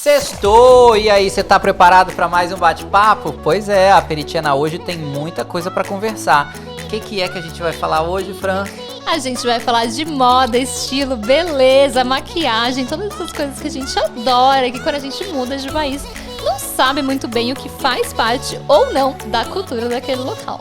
Sextou! E aí, você tá preparado para mais um bate-papo? Pois é, a Peritiena hoje tem muita coisa para conversar. O que é que a gente vai falar hoje, Fran? A gente vai falar de moda, estilo, beleza, maquiagem, todas essas coisas que a gente adora, que quando a gente muda de país, não sabe muito bem o que faz parte ou não da cultura daquele local.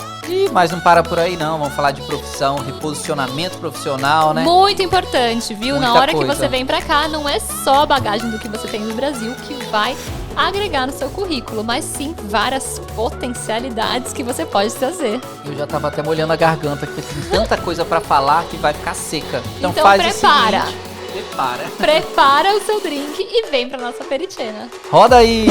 Mas não para por aí não, vamos falar de profissão, reposicionamento profissional, né? Muito importante, viu? Muita Na hora coisa. que você vem pra cá, não é só a bagagem do que você tem no Brasil que vai agregar no seu currículo, mas sim várias potencialidades que você pode trazer. Eu já tava até molhando a garganta, porque tem tanta coisa pra falar que vai ficar seca. Então faz prepara. o seguinte, prepara. Prepara o seu drink e vem pra nossa Peritiena. Roda aí!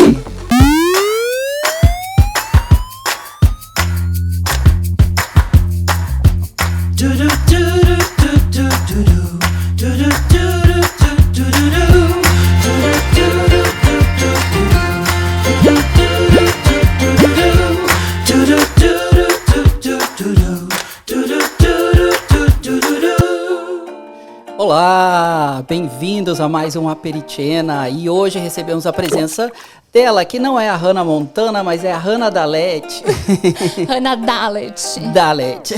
Olá, bem-vindos a mais um Peritiena e hoje recebemos a presença dela, que não é a Hannah Montana, mas é a Hannah Dalet. Hannah Dalet. Dalet.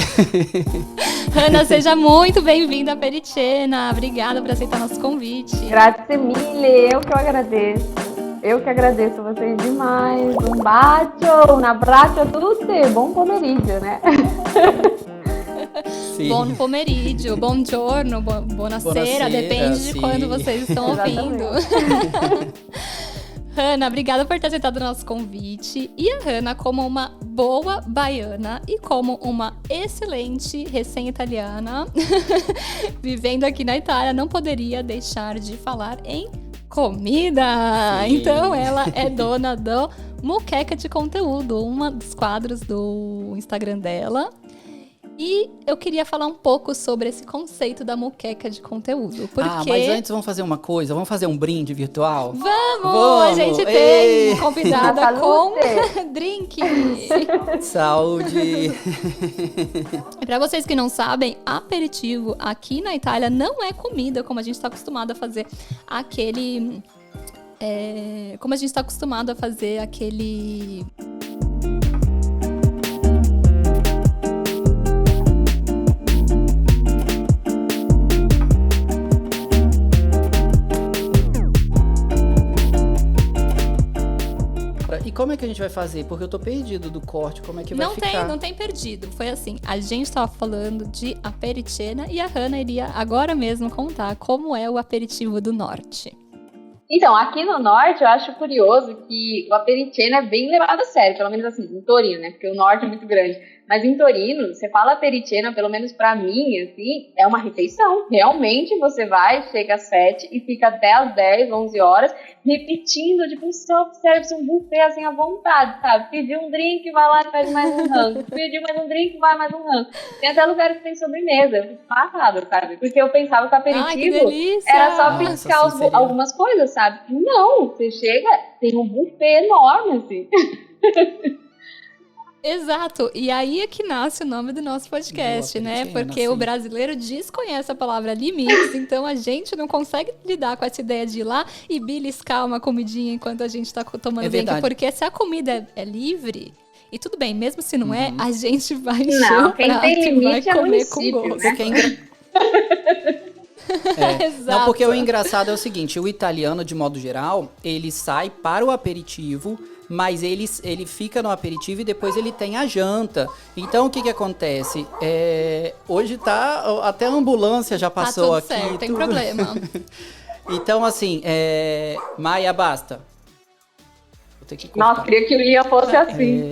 Hannah, seja muito bem-vinda a Peritiena. Obrigada por aceitar nosso convite. Grazie mille, eu que agradeço. Eu que agradeço vocês demais. Um bacio, un abbraccio a tutti. Buon pomeriggio, né? Sim. Bom pomeriggio, buongiorno, buonasera, depende sim. de quando vocês estão ouvindo. Hannah, obrigada por ter aceitado o nosso convite. E a Hannah, como uma boa baiana e como uma excelente recém-italiana, vivendo aqui na Itália, não poderia deixar de falar em comida. Sim. Então, ela é dona do Muqueca de Conteúdo, um dos quadros do Instagram dela. E eu queria falar um pouco sobre esse conceito da muqueca de conteúdo. Porque... mas antes vamos fazer uma coisa, vamos fazer um brinde virtual? Vamos! A gente tem Ei! convidada com drink. Saúde! E pra vocês que não sabem, aperitivo aqui na Itália não é comida, como a gente está acostumado a fazer aquele... como a gente está acostumado a fazer aquele... E como é que a gente vai fazer? Porque eu tô perdido do corte, como é que vai ficar? Não tem perdido. Foi assim, a gente tava falando de aperitiena e a Hannah iria agora mesmo contar como é o aperitivo do norte. Então, aqui no norte, eu acho curioso que o aperitiena é bem levado a sério, pelo menos assim, em Torino, né? Porque o norte é muito grande. Mas em Torino, você fala aperitiena, pelo menos pra mim, assim, é uma refeição. Realmente, você vai, chega às 7 e fica até às 10, 11 horas, repetindo, tipo, um self-service, um buffet, assim, à vontade, sabe? Pedir um drink, vai lá e pede mais um rango. Pedir mais um drink, vai mais um rango. Tem até lugares que tem sobremesa. Eu fico passada, sabe? Porque eu pensava que o aperitivo era só piscar algumas coisas, sabe? Não, você chega, tem um buffet enorme, assim. Exato, e aí é que nasce o nome do nosso podcast, né? Porque o brasileiro desconhece a palavra limites, então a gente não consegue lidar com essa ideia de ir lá e beliscar uma comidinha enquanto a gente tá tomando drink, porque se a comida é livre, e tudo bem, mesmo se não é, a gente vai encher o prato e vai comer com gosto. Né? Não, porque o engraçado é o seguinte, o italiano, de modo geral, ele sai para o aperitivo, mas ele fica no aperitivo e depois ele tem a janta. Então, o que acontece? Hoje até a ambulância já passou tudo aqui. Certo, não tem problema. Então, assim, Maia, basta. Vou ter que cortar. Nossa, queria que o Ian fosse assim.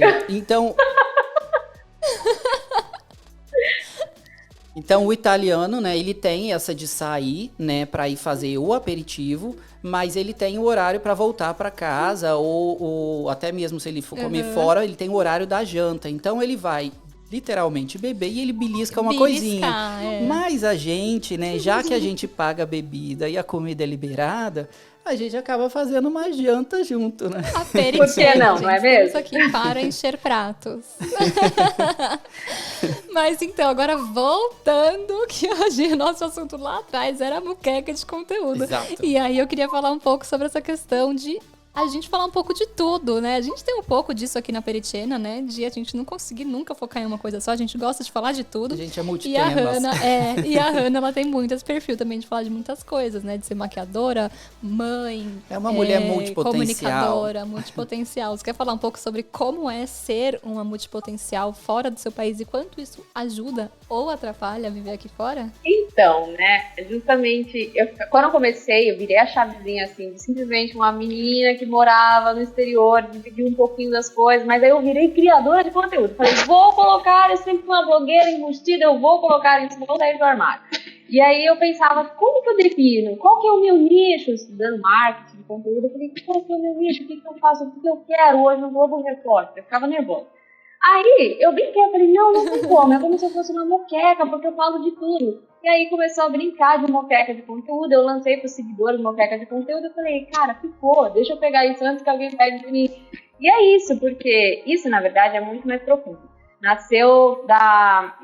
Então, o italiano, né, ele tem essa de sair, né, para ir fazer o aperitivo, mas ele tem o horário para voltar para casa, ou até mesmo se ele for comer fora, ele tem o horário da janta. Então, ele vai literalmente beber e ele belisca uma coisinha. Mas a gente, né, já que a gente paga a bebida e a comida é liberada, a gente acaba fazendo uma janta junto, né? Por que não, não é mesmo? Estamos aqui para encher pratos. Mas então, agora voltando, que hoje o nosso assunto lá atrás era a muqueca de conteúdo. Exato. E aí eu queria falar um pouco sobre essa questão de a gente falar um pouco de tudo, né? A gente tem um pouco disso aqui na Perichena, né? De a gente não conseguir nunca focar em uma coisa só, a gente gosta de falar de tudo. A gente é multitemas. E a Hannah, ela tem muito esse perfil também de falar de muitas coisas, né? De ser maquiadora, mãe... É uma mulher multipotencial. Comunicadora, multipotencial. Você quer falar um pouco sobre como é ser uma multipotencial fora do seu país e quanto isso ajuda ou atrapalha a viver aqui fora? Então, né, justamente, quando eu comecei, eu virei a chavezinha, assim, de simplesmente uma menina que morava no exterior, dividiu um pouquinho das coisas, mas aí eu virei criadora de conteúdo. Falei, vou colocar, eu sempre fui uma blogueira embustida, eu vou colocar isso, vou sair do armário. E aí eu pensava, como que eu defino? Qual que é o meu nicho? Estudando marketing de conteúdo, eu falei, qual que é o meu nicho? O que eu faço? O que eu quero hoje no Globo Repórter? Eu ficava nervosa. Aí, eu brinquei, eu falei, não tem como, é como se eu fosse uma moqueca, porque eu falo de tudo. E aí começou a brincar de moqueca de conteúdo, eu lancei para os seguidores moqueca de conteúdo, eu falei, cara, ficou, deixa eu pegar isso antes que alguém pegue de mim. E é isso, porque isso, na verdade, é muito mais profundo. Nasceu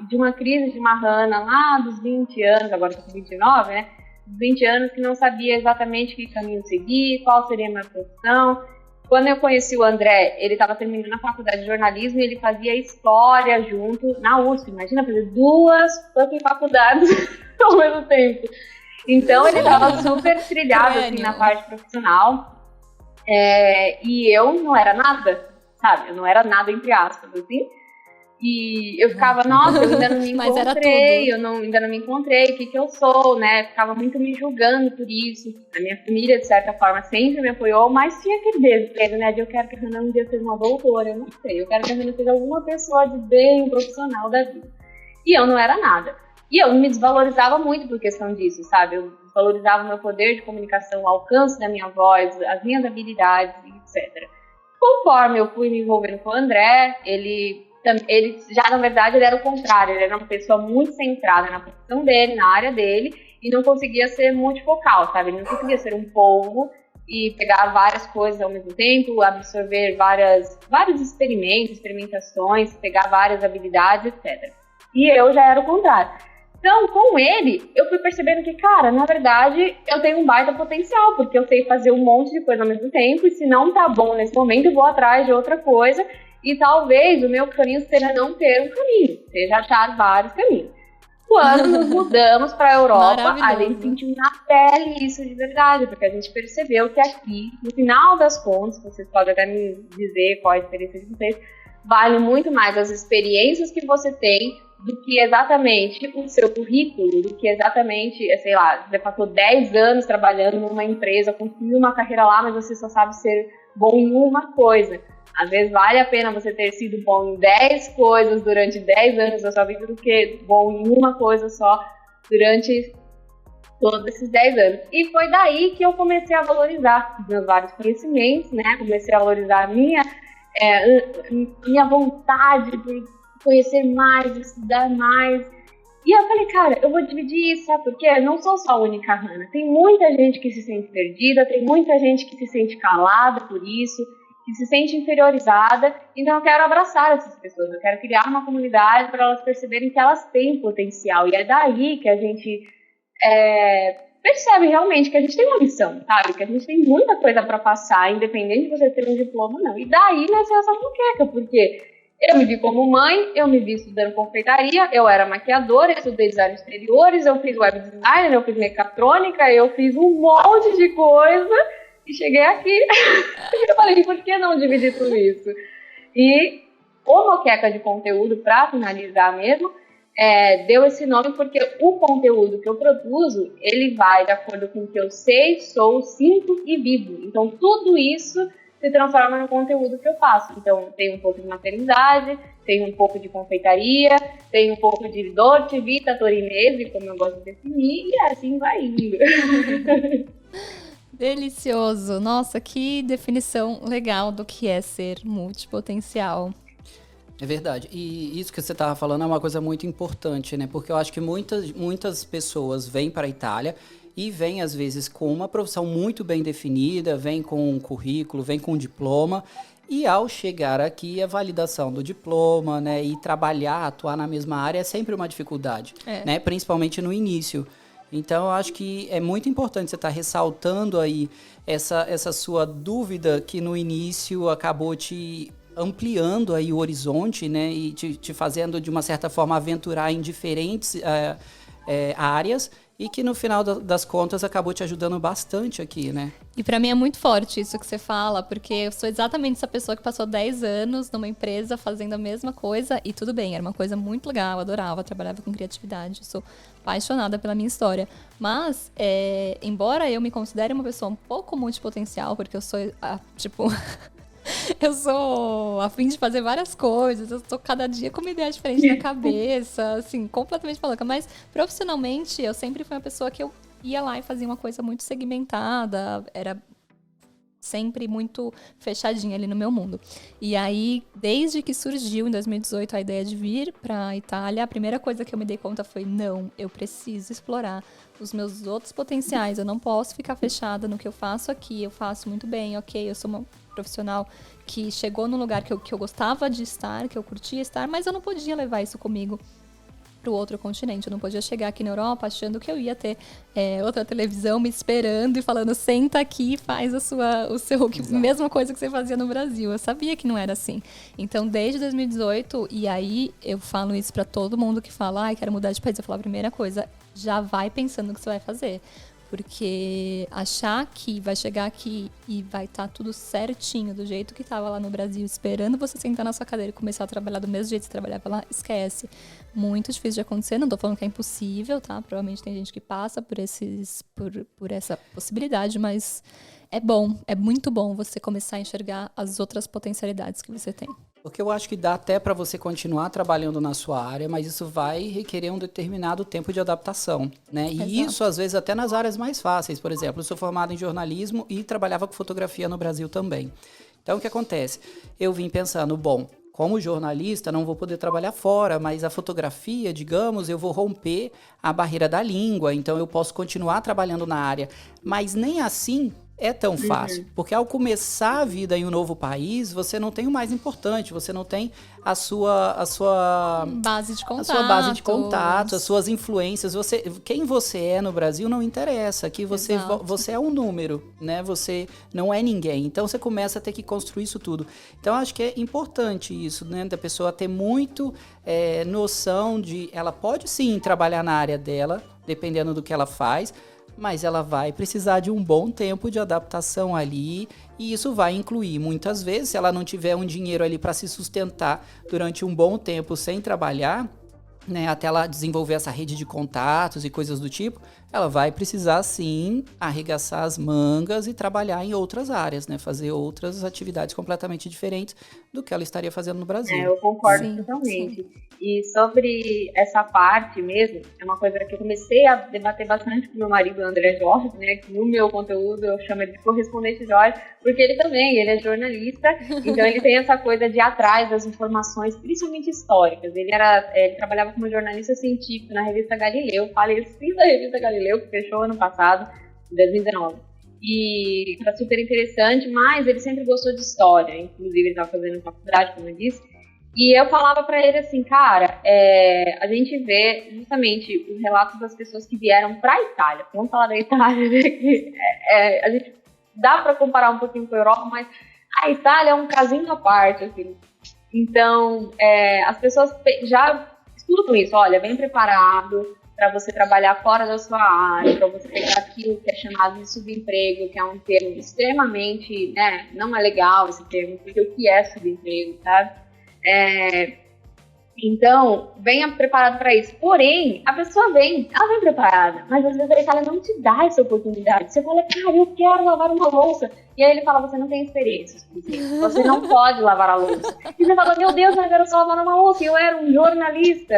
de uma crise de uma Hannah lá dos 20 anos, agora eu tô com 29, né? Dos 20 anos que não sabia exatamente que caminho seguir, qual seria a minha profissão. Quando eu conheci o André, ele estava terminando a faculdade de jornalismo e ele fazia história junto na USP. Imagina fazer 2 faculdades ao mesmo tempo. Então ele estava super trilhado assim, na parte profissional. E eu não era nada, sabe? Eu não era nada, entre aspas, assim. E eu ficava, nossa, eu ainda não me encontrei, ainda não me encontrei, o que eu sou, né? Ficava muito me julgando por isso. A minha família, de certa forma, sempre me apoiou, mas tinha aquele desejo, né? De eu quero que a Hannah um dia seja uma doutora, eu não sei. Eu quero que a Hannah seja alguma pessoa de bem, um profissional da vida. E eu não era nada. E eu me desvalorizava muito por questão disso, sabe? Eu desvalorizava o meu poder de comunicação, o alcance da minha voz, as minhas habilidades, etc. Conforme eu fui me envolvendo com o André, ele já, na verdade, ele era o contrário, ele era uma pessoa muito centrada na profissão dele, na área dele, e não conseguia ser multifocal, sabe? Ele não conseguia ser um polvo e pegar várias coisas ao mesmo tempo, absorver vários experimentações, pegar várias habilidades, etc. E eu já era o contrário. Então, com ele, eu fui percebendo que, cara, na verdade, eu tenho um baita potencial, porque eu sei fazer um monte de coisa ao mesmo tempo, e se não tá bom nesse momento, eu vou atrás de outra coisa. E talvez o meu caminho seja não ter um caminho, seja achar vários caminhos. Quando nos mudamos para a Europa, a gente sentiu na pele isso de verdade, porque a gente percebeu que aqui, no final das contas, vocês podem até me dizer qual a experiência de vocês, vale muito mais as experiências que você tem do que exatamente o seu currículo, do que exatamente, sei lá, você passou 10 anos trabalhando numa empresa, construiu uma carreira lá, mas você só sabe ser bom em uma coisa. Às vezes vale a pena você ter sido bom em 10 coisas durante 10 anos da sua vida do que bom em uma coisa só durante todos esses 10 anos. E foi daí que eu comecei a valorizar os meus vários conhecimentos, né? Comecei a valorizar a minha vontade de conhecer mais, de estudar mais. E eu falei, cara, eu vou dividir isso, sabe por quê? Eu não sou só a única Hannah. Tem muita gente que se sente perdida, tem muita gente que se sente calada por isso, que se sente inferiorizada, então eu quero abraçar essas pessoas, eu quero criar uma comunidade para elas perceberem que elas têm potencial, e é daí que a gente percebe realmente que a gente tem uma missão, sabe, que a gente tem muita coisa para passar, independente de você ter um diploma ou não, e daí nasceu essa moqueca, porque eu me vi como mãe, eu me vi estudando confeitaria, eu era maquiadora, eu estudei design de exteriores, eu fiz web design, eu fiz mecatrônica, eu fiz um monte de coisa, e cheguei aqui, eu falei, por que não dividir tudo isso? E o Moqueca de Conteúdo, para finalizar mesmo, deu esse nome porque o conteúdo que eu produzo, ele vai de acordo com o que eu sei, sou, sinto e vivo. Então, tudo isso se transforma no conteúdo que eu faço. Então, tem um pouco de maternidade, tem um pouco de confeitaria, tem um pouco de dolce vita torinese, como eu gosto de definir, e assim vai indo. Delicioso. Nossa, que definição legal do que é ser multipotencial. É verdade. E isso que você estava falando é uma coisa muito importante, né? Porque eu acho que muitas pessoas vêm para a Itália e vem, às vezes, com uma profissão muito bem definida, vem com um currículo, vem com um diploma, e ao chegar aqui, a validação do diploma, né, e trabalhar, atuar na mesma área é sempre uma dificuldade, né, principalmente no início. Então, eu acho que é muito importante você estar ressaltando aí essa sua dúvida que no início acabou te ampliando aí o horizonte, né, e te fazendo, de uma certa forma, aventurar em diferentes áreas, e que no final das contas acabou te ajudando bastante aqui, né? E pra mim é muito forte isso que você fala, porque eu sou exatamente essa pessoa que passou 10 anos numa empresa fazendo a mesma coisa, e tudo bem, era uma coisa muito legal, eu adorava, trabalhava com criatividade, sou apaixonada pela minha história. Mas, embora eu me considere uma pessoa um pouco multipotencial, porque eu sou, eu sou a fim de fazer várias coisas, eu tô cada dia com uma ideia diferente na cabeça, assim, completamente maluca. Mas, profissionalmente, eu sempre fui uma pessoa que eu ia lá e fazia uma coisa muito segmentada, era sempre muito fechadinha ali no meu mundo. E aí, desde que surgiu em 2018 a ideia de vir pra Itália, a primeira coisa que eu me dei conta foi, não, eu preciso explorar os meus outros potenciais, eu não posso ficar fechada no que eu faço aqui, eu faço muito bem, ok, eu sou uma profissional que chegou num lugar que eu gostava de estar, que eu curtia estar, mas eu não podia levar isso comigo para o outro continente. Eu não podia chegar aqui na Europa achando que eu ia ter outra televisão me esperando e falando, senta aqui e faz mesma coisa que você fazia no Brasil. Eu sabia que não era assim. Então, desde 2018, e aí eu falo isso para todo mundo que fala, quero mudar de país, eu falo a primeira coisa, já vai pensando no que você vai fazer. Porque achar que vai chegar aqui e vai estar tudo certinho, do jeito que estava lá no Brasil, esperando você sentar na sua cadeira e começar a trabalhar do mesmo jeito que você trabalhava lá, esquece. Muito difícil de acontecer, não tô falando que é impossível, tá? Provavelmente tem gente que passa por essa possibilidade, mas é muito bom você começar a enxergar as outras potencialidades que você tem. Porque eu acho que dá até para você continuar trabalhando na sua área, mas isso vai requerer um determinado tempo de adaptação, né? E isso, às vezes, até nas áreas mais fáceis. Por exemplo, eu sou formado em jornalismo e trabalhava com fotografia no Brasil também. Então, o que acontece? Eu vim pensando, bom, como jornalista, não vou poder trabalhar fora, mas a fotografia, digamos, eu vou romper a barreira da língua, então eu posso continuar trabalhando na área. Mas nem assim é tão fácil, porque ao começar a vida em um novo país, você não tem o mais importante, você não tem a sua base de contatos. A sua base de contatos, as suas influências. Quem você é no Brasil não interessa, aqui você é um número, né? Você não é ninguém. Então você começa a ter que construir isso tudo. Então acho que é importante isso, né? Da pessoa ter muito noção de, ela pode sim trabalhar na área dela, dependendo do que ela faz, mas ela vai precisar de um bom tempo de adaptação ali, e isso vai incluir, muitas vezes, se ela não tiver um dinheiro ali para se sustentar durante um bom tempo sem trabalhar, né, até ela desenvolver essa rede de contatos e coisas do tipo, ela vai precisar, sim, arregaçar as mangas e trabalhar em outras áreas, né, fazer outras atividades completamente diferentes do que ela estaria fazendo no Brasil. Eu concordo totalmente. Sim. E sobre essa parte mesmo, é uma coisa que eu comecei a debater bastante com meu marido, André Jorge, né, que no meu conteúdo eu chamo ele de correspondente Jorge, porque ele é jornalista, então ele tem essa coisa de ir atrás das informações, principalmente históricas. Ele trabalhava como jornalista científico na revista Galileu, falecido da revista Galileu, que fechou ano passado, em 2019. E era super interessante, mas ele sempre gostou de história, inclusive ele estava fazendo faculdade, como eu disse. E eu falava pra ele assim, cara, a gente vê justamente os relatos das pessoas que vieram pra Itália. Vamos falar da Itália, né? Que, a gente dá pra comparar um pouquinho com a Europa, mas a Itália é um casinho à parte, assim. Então, as pessoas já escutam isso, olha, bem preparado para você trabalhar fora da sua área, para você pegar aquilo que é chamado de subemprego, que é um termo extremamente, né, não é legal esse termo, porque o que é subemprego, sabe? Então, venha preparado para isso. Porém, a pessoa ela vem preparada, mas às vezes a Itália não te dá essa oportunidade. Você fala, cara, eu quero lavar uma louça. E aí ele fala, você não tem experiência suficiente, você não pode lavar a louça. E você fala, meu Deus, mas eu só lavar uma louça, eu era um jornalista.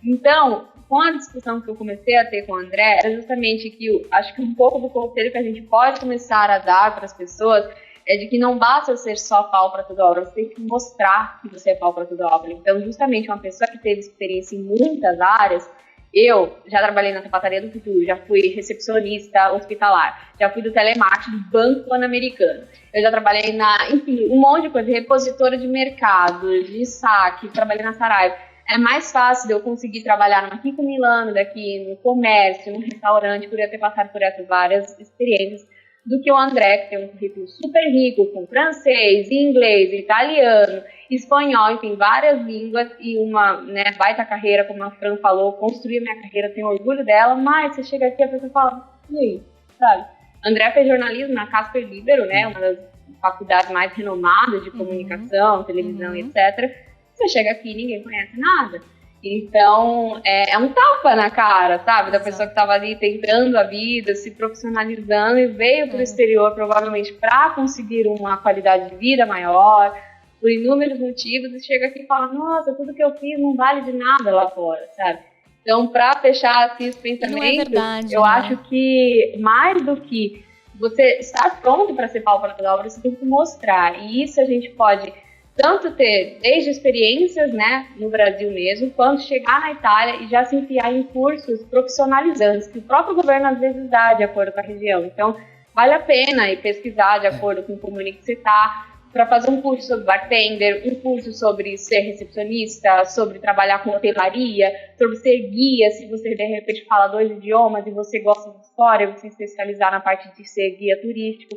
Então, com a discussão que eu comecei a ter com o André, era justamente que acho que um pouco do conselho que a gente pode começar a dar para as pessoas é de que não basta ser só pau para toda obra, você tem que mostrar que você é pau para toda obra. Então, justamente uma pessoa que teve experiência em muitas áreas, Eu já trabalhei na sapataria do futuro, já fui recepcionista hospitalar, já fui do telemarketing do Banco Pan-Americano. Eu já trabalhei enfim, um monte de coisa, repositora de mercado, de saque, trabalhei na Saraiva. É mais fácil de eu conseguir trabalhar numa Kiko Milano, daqui no comércio, num restaurante, por eu ter passado por essas várias experiências, do que o André, que tem um currículo super rico, com francês, inglês, italiano, espanhol, enfim, várias línguas e uma baita carreira, como a Fran falou, construí a minha carreira, tenho orgulho dela, mas você chega aqui e a pessoa fala, e aí, sabe? André fez jornalismo na Casper Libero, né, uma das faculdades mais renomadas de comunicação, televisão, etc. Você chega aqui e ninguém conhece nada. Então, é um tapa na cara, sabe? Da pessoa que estava ali tentando a vida, se profissionalizando e veio para o exterior, provavelmente, para conseguir uma qualidade de vida maior, por inúmeros motivos, e chega aqui e fala, nossa, tudo que eu fiz não vale de nada lá fora, sabe? Então, para fechar assim, esse pensamento, não é verdade, eu acho que mais do que você estar pronto para ser palpa da obra, você tem que mostrar. E isso a gente pode tanto ter desde experiências, né, no Brasil mesmo, quanto chegar na Itália e já se enfiar em cursos profissionalizantes, que o próprio governo às vezes dá de acordo com a região. Então, vale a pena ir pesquisar de acordo com o comune que você está, para fazer um curso sobre bartender, um curso sobre ser recepcionista, sobre trabalhar com hotelaria, sobre ser guia, se você de repente fala 2 idiomas e você gosta de história, você se especializar na parte de ser guia turístico.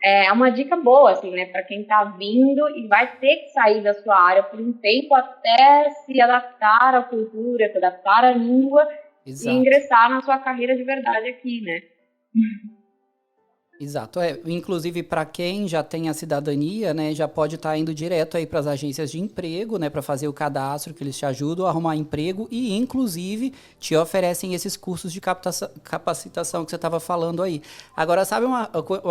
É uma dica boa, assim, né, para quem está vindo e vai ter que sair da sua área por um tempo até se adaptar à cultura, se adaptar à língua. Exato. E ingressar na sua carreira de verdade aqui, né? Exato, inclusive para quem já tem a cidadania, né, já pode estar indo direto aí para as agências de emprego, né, para fazer o cadastro, que eles te ajudam a arrumar emprego e inclusive te oferecem esses cursos de capacitação que você estava falando aí. Agora, sabe uma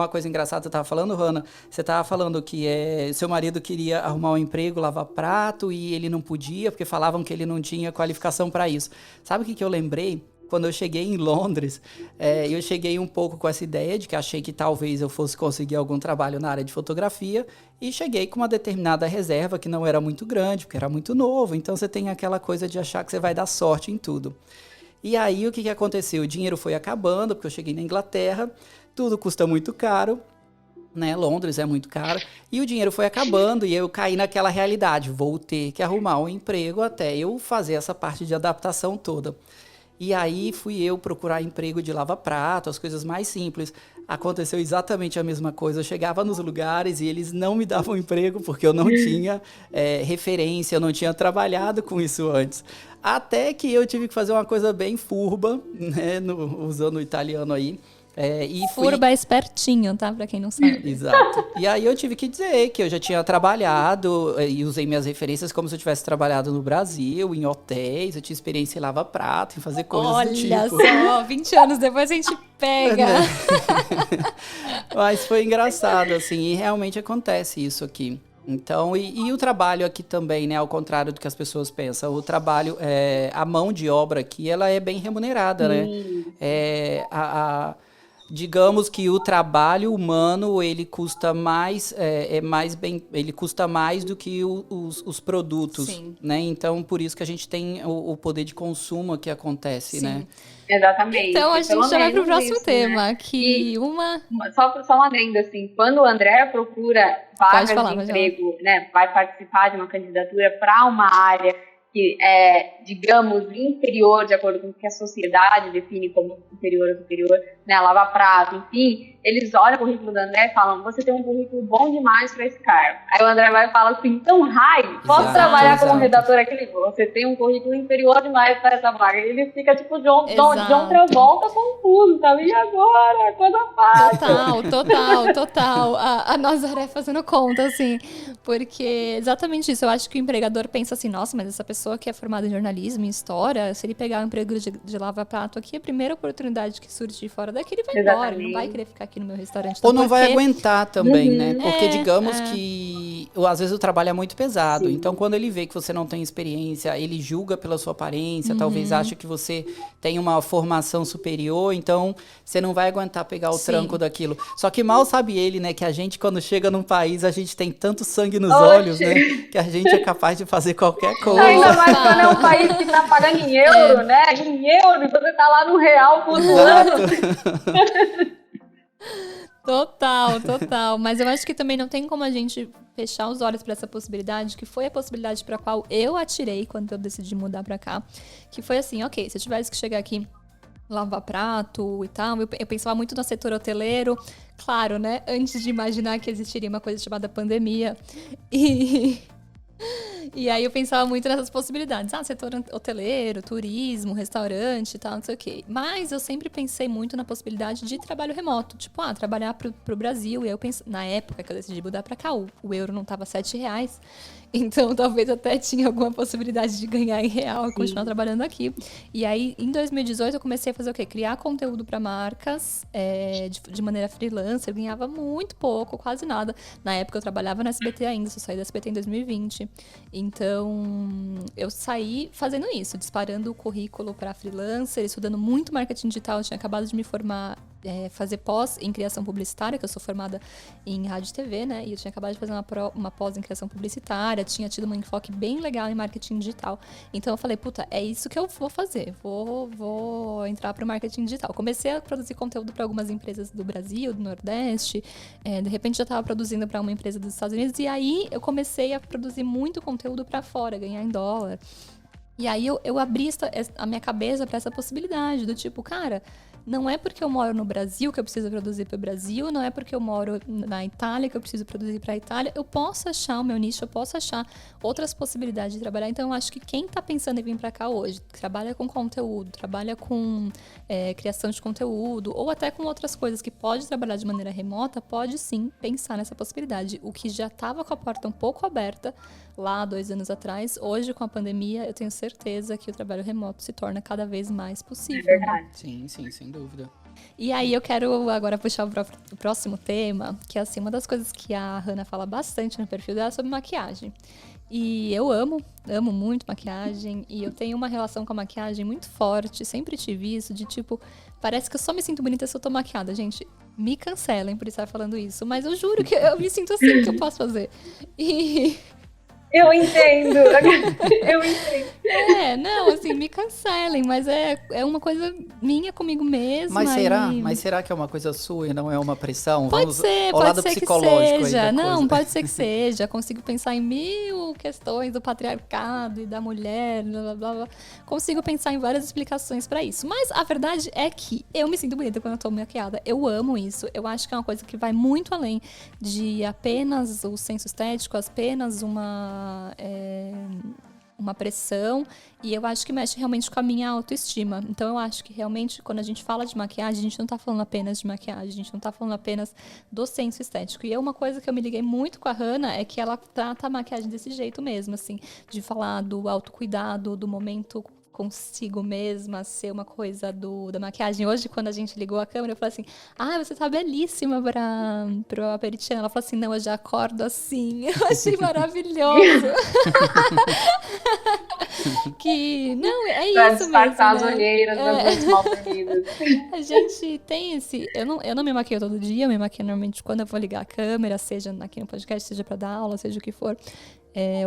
coisa engraçada que você estava falando, Hannah? Você estava falando que seu marido queria arrumar um emprego, lavar prato e ele não podia porque falavam que ele não tinha qualificação para isso. Sabe o que eu lembrei? Quando eu cheguei em Londres, eu cheguei um pouco com essa ideia de que achei que talvez eu fosse conseguir algum trabalho na área de fotografia e cheguei com uma determinada reserva que não era muito grande, porque era muito novo. Então você tem aquela coisa de achar que você vai dar sorte em tudo. E aí o que aconteceu? O dinheiro foi acabando, porque eu cheguei na Inglaterra, tudo custa muito caro, né? Londres é muito caro, e o dinheiro foi acabando e eu caí naquela realidade, vou ter que arrumar um emprego até eu fazer essa parte de adaptação toda. E aí fui eu procurar emprego de lava-prato, as coisas mais simples. Aconteceu exatamente a mesma coisa. Eu chegava nos lugares e eles não me davam emprego porque eu não tinha referência, eu não tinha trabalhado com isso antes. Até que eu tive que fazer uma coisa bem furba, né, usando o italiano aí. Furba é espertinho, tá? Pra quem não sabe. Exato. E aí eu tive que dizer que eu já tinha trabalhado e usei minhas referências como se eu tivesse trabalhado no Brasil, em hotéis, eu tinha experiência em lava-prato, em fazer coisas do tipo. Olha só, 20 anos depois a gente pega. Mas foi engraçado, assim, e realmente acontece isso aqui. Então, e o trabalho aqui também, né, ao contrário do que as pessoas pensam, o trabalho, a mão de obra aqui, ela é bem remunerada, né? Digamos que o trabalho humano, ele custa mais, ele custa mais do que os produtos, Sim. né? Então, por isso que a gente tem o poder de consumo que acontece, Sim. né? Exatamente. Então, a gente já vai pro próximo isso, tema, né? que Só um adendo, assim, quando o André procura vagas de emprego, né, vai participar de uma candidatura para uma área que é, digamos, inferior, de acordo com o que a sociedade define como inferior ou superior, né, lava-prato, enfim, eles olham o currículo do André e falam, você tem um currículo bom demais para esse cargo. Aí o André vai e fala assim, então, posso trabalhar como redator aqui? Você tem um currículo inferior demais para essa vaga. E ele fica tipo John Travolta confuso, sabe? E agora? Coisa fácil. Total. A Nazaré fazendo conta, assim, porque exatamente isso. Eu acho que o empregador pensa assim, nossa, mas essa pessoa que é formada em jornalismo, em história, se ele pegar um emprego de lava-prato aqui, a primeira oportunidade que surge de fora daqui, ele vai embora, ele não vai querer ficar aqui no meu restaurante. Ou não vai aguentar também, né? Porque digamos que às vezes o trabalho é muito pesado. Sim. Então, quando ele vê que você não tem experiência, ele julga pela sua aparência, talvez ache que você tem uma formação superior, então você não vai aguentar pegar o tranco daquilo. Só que mal sabe ele, né, que a gente, quando chega num país, a gente tem tanto sangue nos olhos, né, que a gente é capaz de fazer qualquer coisa. Ainda mais quando é um país que tá pagando em euro, né? Em euro, e você tá lá no real flutuando. Total. Mas eu acho que também não tem como a gente fechar os olhos para essa possibilidade, que foi a possibilidade para a qual eu atirei quando eu decidi mudar para cá. Que foi assim, ok, se eu tivesse que chegar aqui, lavar prato e tal, eu pensava muito no setor hoteleiro, claro, né? Antes de imaginar que existiria uma coisa chamada pandemia. E aí eu pensava muito nessas possibilidades. Setor hoteleiro, turismo, restaurante e tal, não sei o quê. Mas eu sempre pensei muito na possibilidade de trabalho remoto. Tipo, trabalhar pro Brasil. E aí eu pensei, na época que eu decidi mudar pra cá, o euro não tava R$7. Então, talvez até tinha alguma possibilidade de ganhar em real e continuar trabalhando aqui. E aí, em 2018, eu comecei a fazer o quê? Criar conteúdo para marcas de maneira freelancer. Eu ganhava muito pouco, quase nada. Na época, eu trabalhava no SBT ainda. Só saí do SBT em 2020. Então, eu saí fazendo isso. Disparando o currículo para freelancer, estudando muito marketing digital. Eu tinha acabado de me formar, fazer pós em criação publicitária, que eu sou formada em rádio e TV, né? E eu tinha acabado de fazer uma pós em criação publicitária. Tinha tido um enfoque bem legal em marketing digital. Então eu falei, puta, é isso que eu vou fazer. Vou entrar pro marketing digital. Comecei a produzir conteúdo para algumas empresas do Brasil, do Nordeste. De repente já estava produzindo para uma empresa dos Estados Unidos. E aí eu comecei a produzir muito conteúdo para fora, ganhar em dólar. E aí eu abri a minha cabeça para essa possibilidade do tipo, cara, não é porque eu moro no Brasil que eu preciso produzir para o Brasil, não é porque eu moro na Itália que eu preciso produzir para a Itália. Eu posso achar o meu nicho, eu posso achar outras possibilidades de trabalhar. Então, eu acho que quem está pensando em vir para cá hoje, trabalha com conteúdo, trabalha com criação de conteúdo, ou até com outras coisas que pode trabalhar de maneira remota, pode sim pensar nessa possibilidade. O que já estava com a porta um pouco aberta lá 2 anos atrás, hoje com a pandemia, eu tenho certeza que o trabalho remoto se torna cada vez mais possível. É verdade. Sim, sem dúvida. E aí eu quero agora puxar o próximo tema, que é assim, uma das coisas que a Hannah fala bastante no perfil dela é sobre maquiagem. E eu amo muito maquiagem, e eu tenho uma relação com a maquiagem muito forte, sempre tive isso, de tipo, parece que eu só me sinto bonita se eu tô maquiada. Gente, me cancelem por estar falando isso, mas eu juro que eu me sinto assim, que eu posso fazer. Eu entendo. Não, assim, me cancelem, mas é uma coisa minha comigo mesma. Mas será que é uma coisa sua e não é uma pressão? Pode ser que seja. Não, pode ser que seja. Consigo pensar em 1000 questões do patriarcado e da mulher, blá, blá, blá. Consigo pensar em várias explicações pra isso. Mas a verdade é que eu me sinto bonita quando eu tô maquiada. Eu amo isso. Eu acho que é uma coisa que vai muito além de apenas o senso estético, apenas uma pressão, e eu acho que mexe realmente com a minha autoestima. Então eu acho que realmente quando a gente fala de maquiagem, a gente não tá falando apenas de maquiagem, a gente não tá falando apenas do senso estético. E uma coisa que eu me liguei muito com a Hannah é que ela trata a maquiagem desse jeito mesmo, assim, de falar do autocuidado, do momento consigo mesma, ser uma coisa da maquiagem. Hoje, quando a gente ligou a câmera, eu falei assim, você tá belíssima pro aperitivo. Ela falou assim, não, eu já acordo assim. Eu achei maravilhoso. Que, não, é isso mesmo. Pra disfarçar as olheiras das noites mal dormidas. A gente tem esse... Eu não me maquio todo dia, eu me maquio normalmente quando eu vou ligar a câmera, seja aqui no podcast, seja pra dar aula, seja o que for.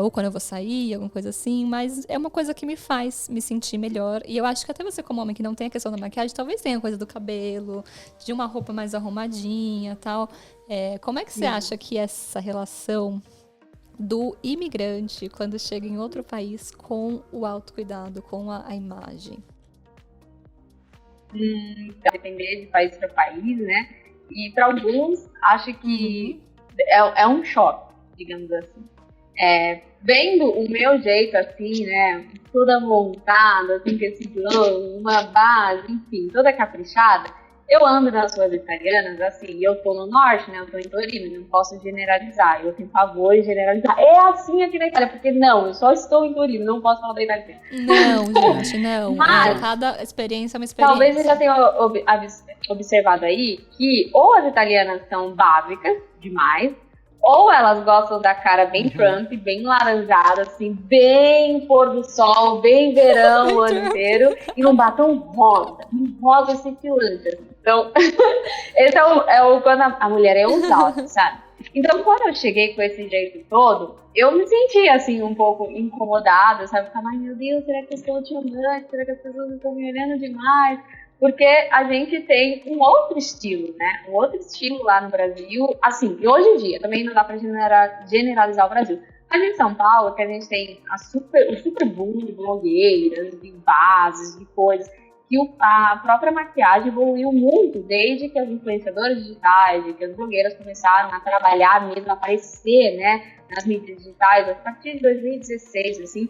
Ou quando eu vou sair, alguma coisa assim, mas é uma coisa que me faz me sentir melhor. E eu acho que até você, como homem que não tem a questão da maquiagem, talvez tenha a coisa do cabelo, de uma roupa mais arrumadinha e tal. Como é que você acha que essa relação do imigrante, quando chega em outro país, com o autocuidado, com a imagem? Vai depender de país para país, né? E para alguns, acho que é um choque, digamos assim. Vendo o meu jeito assim, né, toda montada, assim, com esse glow, uma base, enfim, toda caprichada, eu ando nas ruas italianas, assim, eu tô no norte, né, eu tô em Torino, não posso generalizar, eu tenho pavor de generalizar, é assim aqui na Itália, porque não, eu só estou em Torino, não posso falar da Itália. Não, gente, não, mas cada experiência é uma experiência. Talvez eu já tenha observado aí que ou as italianas são básicas demais, Ou elas gostam da cara bem Trump, bem laranjada, assim, bem pôr do sol, bem verão o ano inteiro, e um batom rosa, um rosa cintilante. Então, esse quando a mulher é ousada, sabe? Então, quando eu cheguei com esse jeito todo, eu me senti, assim, um pouco incomodada, sabe? Ficava, ai meu Deus, será que eu estou te amando? Será que as pessoas estão me olhando demais? Porque a gente tem um outro estilo, né? Um outro estilo lá no Brasil, assim, e hoje em dia, também não dá pra generalizar o Brasil. Mas em São Paulo, que a gente tem o super boom de blogueiras, de bases, de coisas, que a própria maquiagem evoluiu muito desde que as influenciadoras digitais, que as blogueiras começaram a trabalhar mesmo, a aparecer, né, nas mídias digitais, a partir de 2016, assim.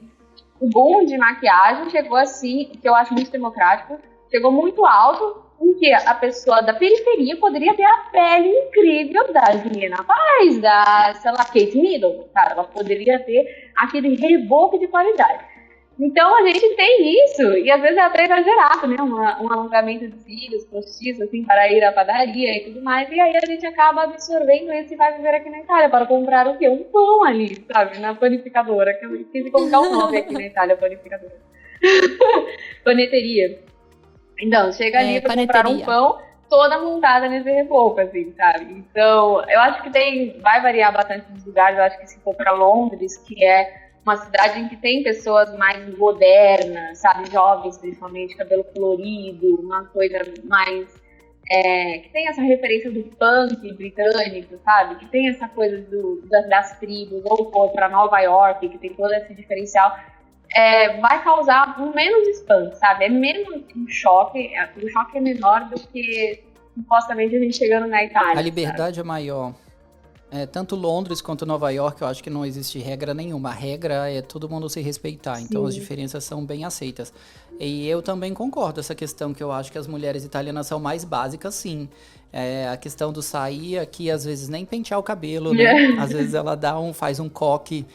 O boom de maquiagem chegou assim, que eu acho muito democrático, chegou muito alto, em que a pessoa da periferia poderia ter a pele incrível da Juliana Paz, da, sei lá, Kate Middleton, cara. Ela poderia ter aquele reboco de qualidade. Então, a gente tem isso, e às vezes é até exagerado, né? Um alongamento de cílios, postiço, assim, para ir à padaria e tudo mais, e aí a gente acaba absorvendo isso e vai viver aqui na Itália para comprar o quê? Um pão ali, sabe? Na panificadora, que eu esqueci colocar o nome aqui na Itália, panificadora. Paneteria. Então, chega ali pra comprar um pão, toda montada nesse reboco, assim, sabe? Então, eu acho que vai variar bastante nos lugares. Eu acho que se for pra Londres, que é uma cidade em que tem pessoas mais modernas, sabe? Jovens, principalmente, cabelo colorido, uma coisa mais... que tem essa referência do punk britânico, sabe? Que tem essa coisa das tribos, ou for pra Nova York, que tem todo esse diferencial... vai causar menos espanto, sabe? É menos um choque, o choque é menor do que supostamente a gente chegando na Itália. A liberdade é maior. Tanto Londres quanto Nova York, eu acho que não existe regra nenhuma. A regra é todo mundo se respeitar, Sim. Então as diferenças são bem aceitas. E eu também concordo essa questão que eu acho que as mulheres italianas são mais básicas, sim. A questão do sair aqui, às vezes nem pentear o cabelo, né? Às vezes ela faz um coque...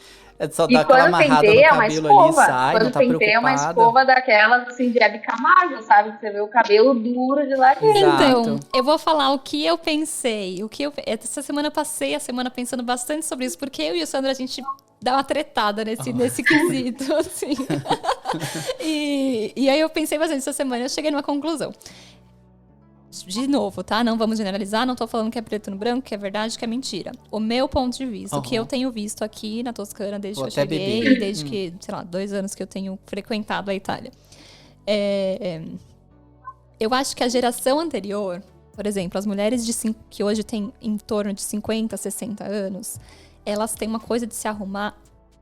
Só dá aquela amarrada no cabelo ali e sai, não tá preocupada. Quando penteia, uma escova daquelas, assim, de Hebe Camargo, sabe? Você vê o cabelo duro de lá dentro. Então, eu vou falar o que eu pensei. Essa semana eu passei a semana pensando bastante sobre isso, porque eu e o Sandro, a gente dá uma tretada nesse quesito, assim. e aí eu pensei bastante essa semana, eu cheguei numa conclusão. De novo, tá? Não vamos generalizar, não tô falando que é preto no branco, que é verdade, que é mentira. O meu ponto de vista, o que eu tenho visto aqui na Toscana desde que eu cheguei, e desde que, sei lá, 2 anos que eu tenho frequentado a Itália. Eu acho que a geração anterior, por exemplo, as mulheres que hoje têm em torno de 50, 60 anos, elas têm uma coisa de se arrumar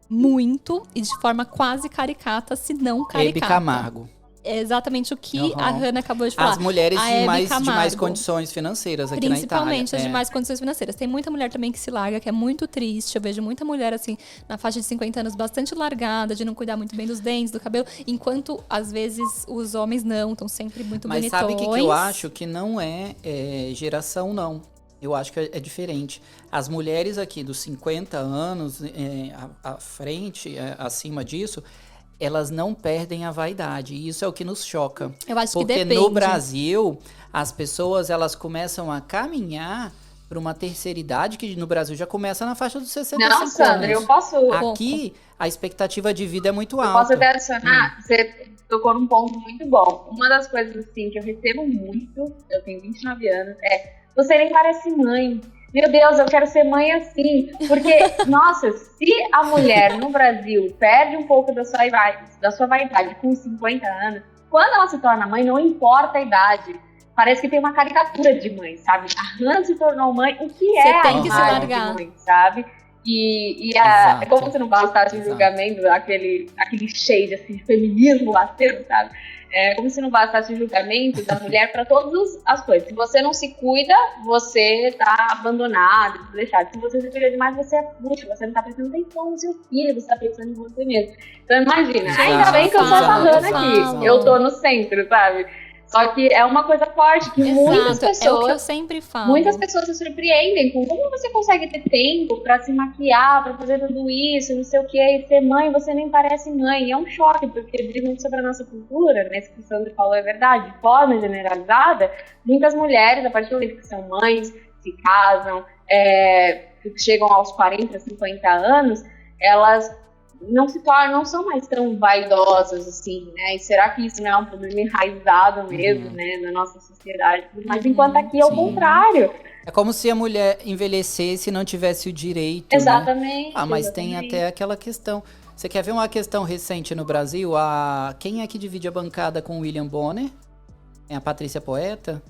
muito e de forma quase caricata, se não caricata. Hebe Camargo. É exatamente o que a Hannah acabou de falar. As mulheres de mais condições financeiras aqui na Itália. Principalmente as de mais condições financeiras. Tem muita mulher também que se larga, que é muito triste. Eu vejo muita mulher, assim, na faixa de 50 anos, bastante largada, de não cuidar muito bem dos dentes, do cabelo. Enquanto, às vezes, os homens não, estão sempre muito bonitões. Mas sabe o que eu acho? Que não é geração, não. Eu acho que é diferente. As mulheres aqui dos 50 anos à frente, acima disso... elas não perdem a vaidade. E isso é o que nos choca. Eu acho que depende. depende. Porque no Brasil, as pessoas elas começam a caminhar para uma terceira idade, que no Brasil já começa na faixa dos 65 anos. Não, Sandra, eu posso... Aqui, a expectativa de vida é muito alta. Eu posso até adicionar, você tocou num ponto muito bom. Uma das coisas, assim, que eu recebo muito, eu tenho 29 anos, você nem parece mãe. Meu Deus, eu quero ser mãe assim. Porque, nossa, se a mulher no Brasil perde um pouco da sua vaidade com 50 anos, quando ela se torna mãe, não importa a idade. Parece que tem uma caricatura de mãe, sabe? A Hannah se tornou mãe, o que é tem que se largar. De mãe, sabe? Como você não bastasse o julgamento, aquele shade assim, de feminismo latino, sabe? Como se não bastasse o julgamento da mulher para todas as coisas. Se você não se cuida, você tá abandonado, deixado. Se você se cuida demais, você é fútil, você não tá pensando nem como no seu filho, você tá pensando em você mesmo. Então imagina, ainda bem que eu sou essa Hannah aqui, eu tô no centro, sabe? Só que é uma coisa forte que muitas pessoas... É o que eu sempre falo. Muitas pessoas se surpreendem com como você consegue ter tempo pra se maquiar, pra fazer tudo isso, não sei o que, e ser mãe, você nem parece mãe. E é um choque, porque diz muito sobre a nossa cultura, né? Isso que o Sandro falou é verdade. De forma generalizada, muitas mulheres, a partir do momento que são mães, se casam, que chegam aos 40, 50 anos, elas não são mais tão vaidosas, assim, né? E será que isso não é um problema enraizado mesmo, né, na nossa sociedade? Mas enquanto aqui é o contrário. É como se a mulher envelhecesse e não tivesse o direito, Exatamente. né? Mas tem até aquela questão. Você quer ver uma questão recente no Brasil? Quem é que divide a bancada com o William Bonner? É a Patrícia Poeta?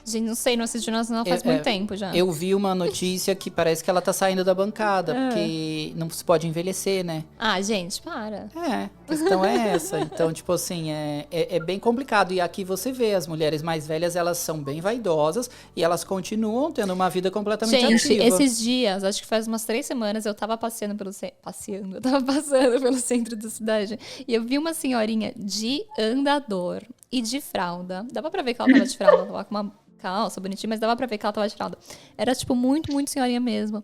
Gente, não sei, não assisti o Nacional faz muito tempo já. Eu vi uma notícia que parece que ela tá saindo da bancada, porque não se pode envelhecer, né? Ah, gente, para. A questão é essa. Então, tipo assim, é bem complicado. E aqui você vê, as mulheres mais velhas, elas são bem vaidosas e elas continuam tendo uma vida completamente ativa. Gente, esses dias, acho que faz umas 3 semanas, eu tava passando pelo centro da cidade e eu vi uma senhorinha de andador e de fralda. Dava pra ver que ela tava de fralda, ela tava com uma calça bonitinha, mas dava pra ver que ela tava de fralda. Era, tipo, muito, muito senhorinha mesmo.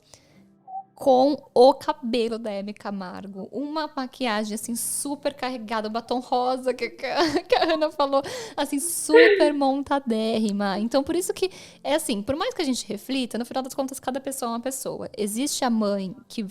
Com o cabelo da Hebe Camargo. Uma maquiagem, assim, super carregada. O batom rosa que a Ana falou, assim, super montadérrima. Então, por isso que, é assim, por mais que a gente reflita, no final das contas, cada pessoa é uma pessoa. Existe a mãe que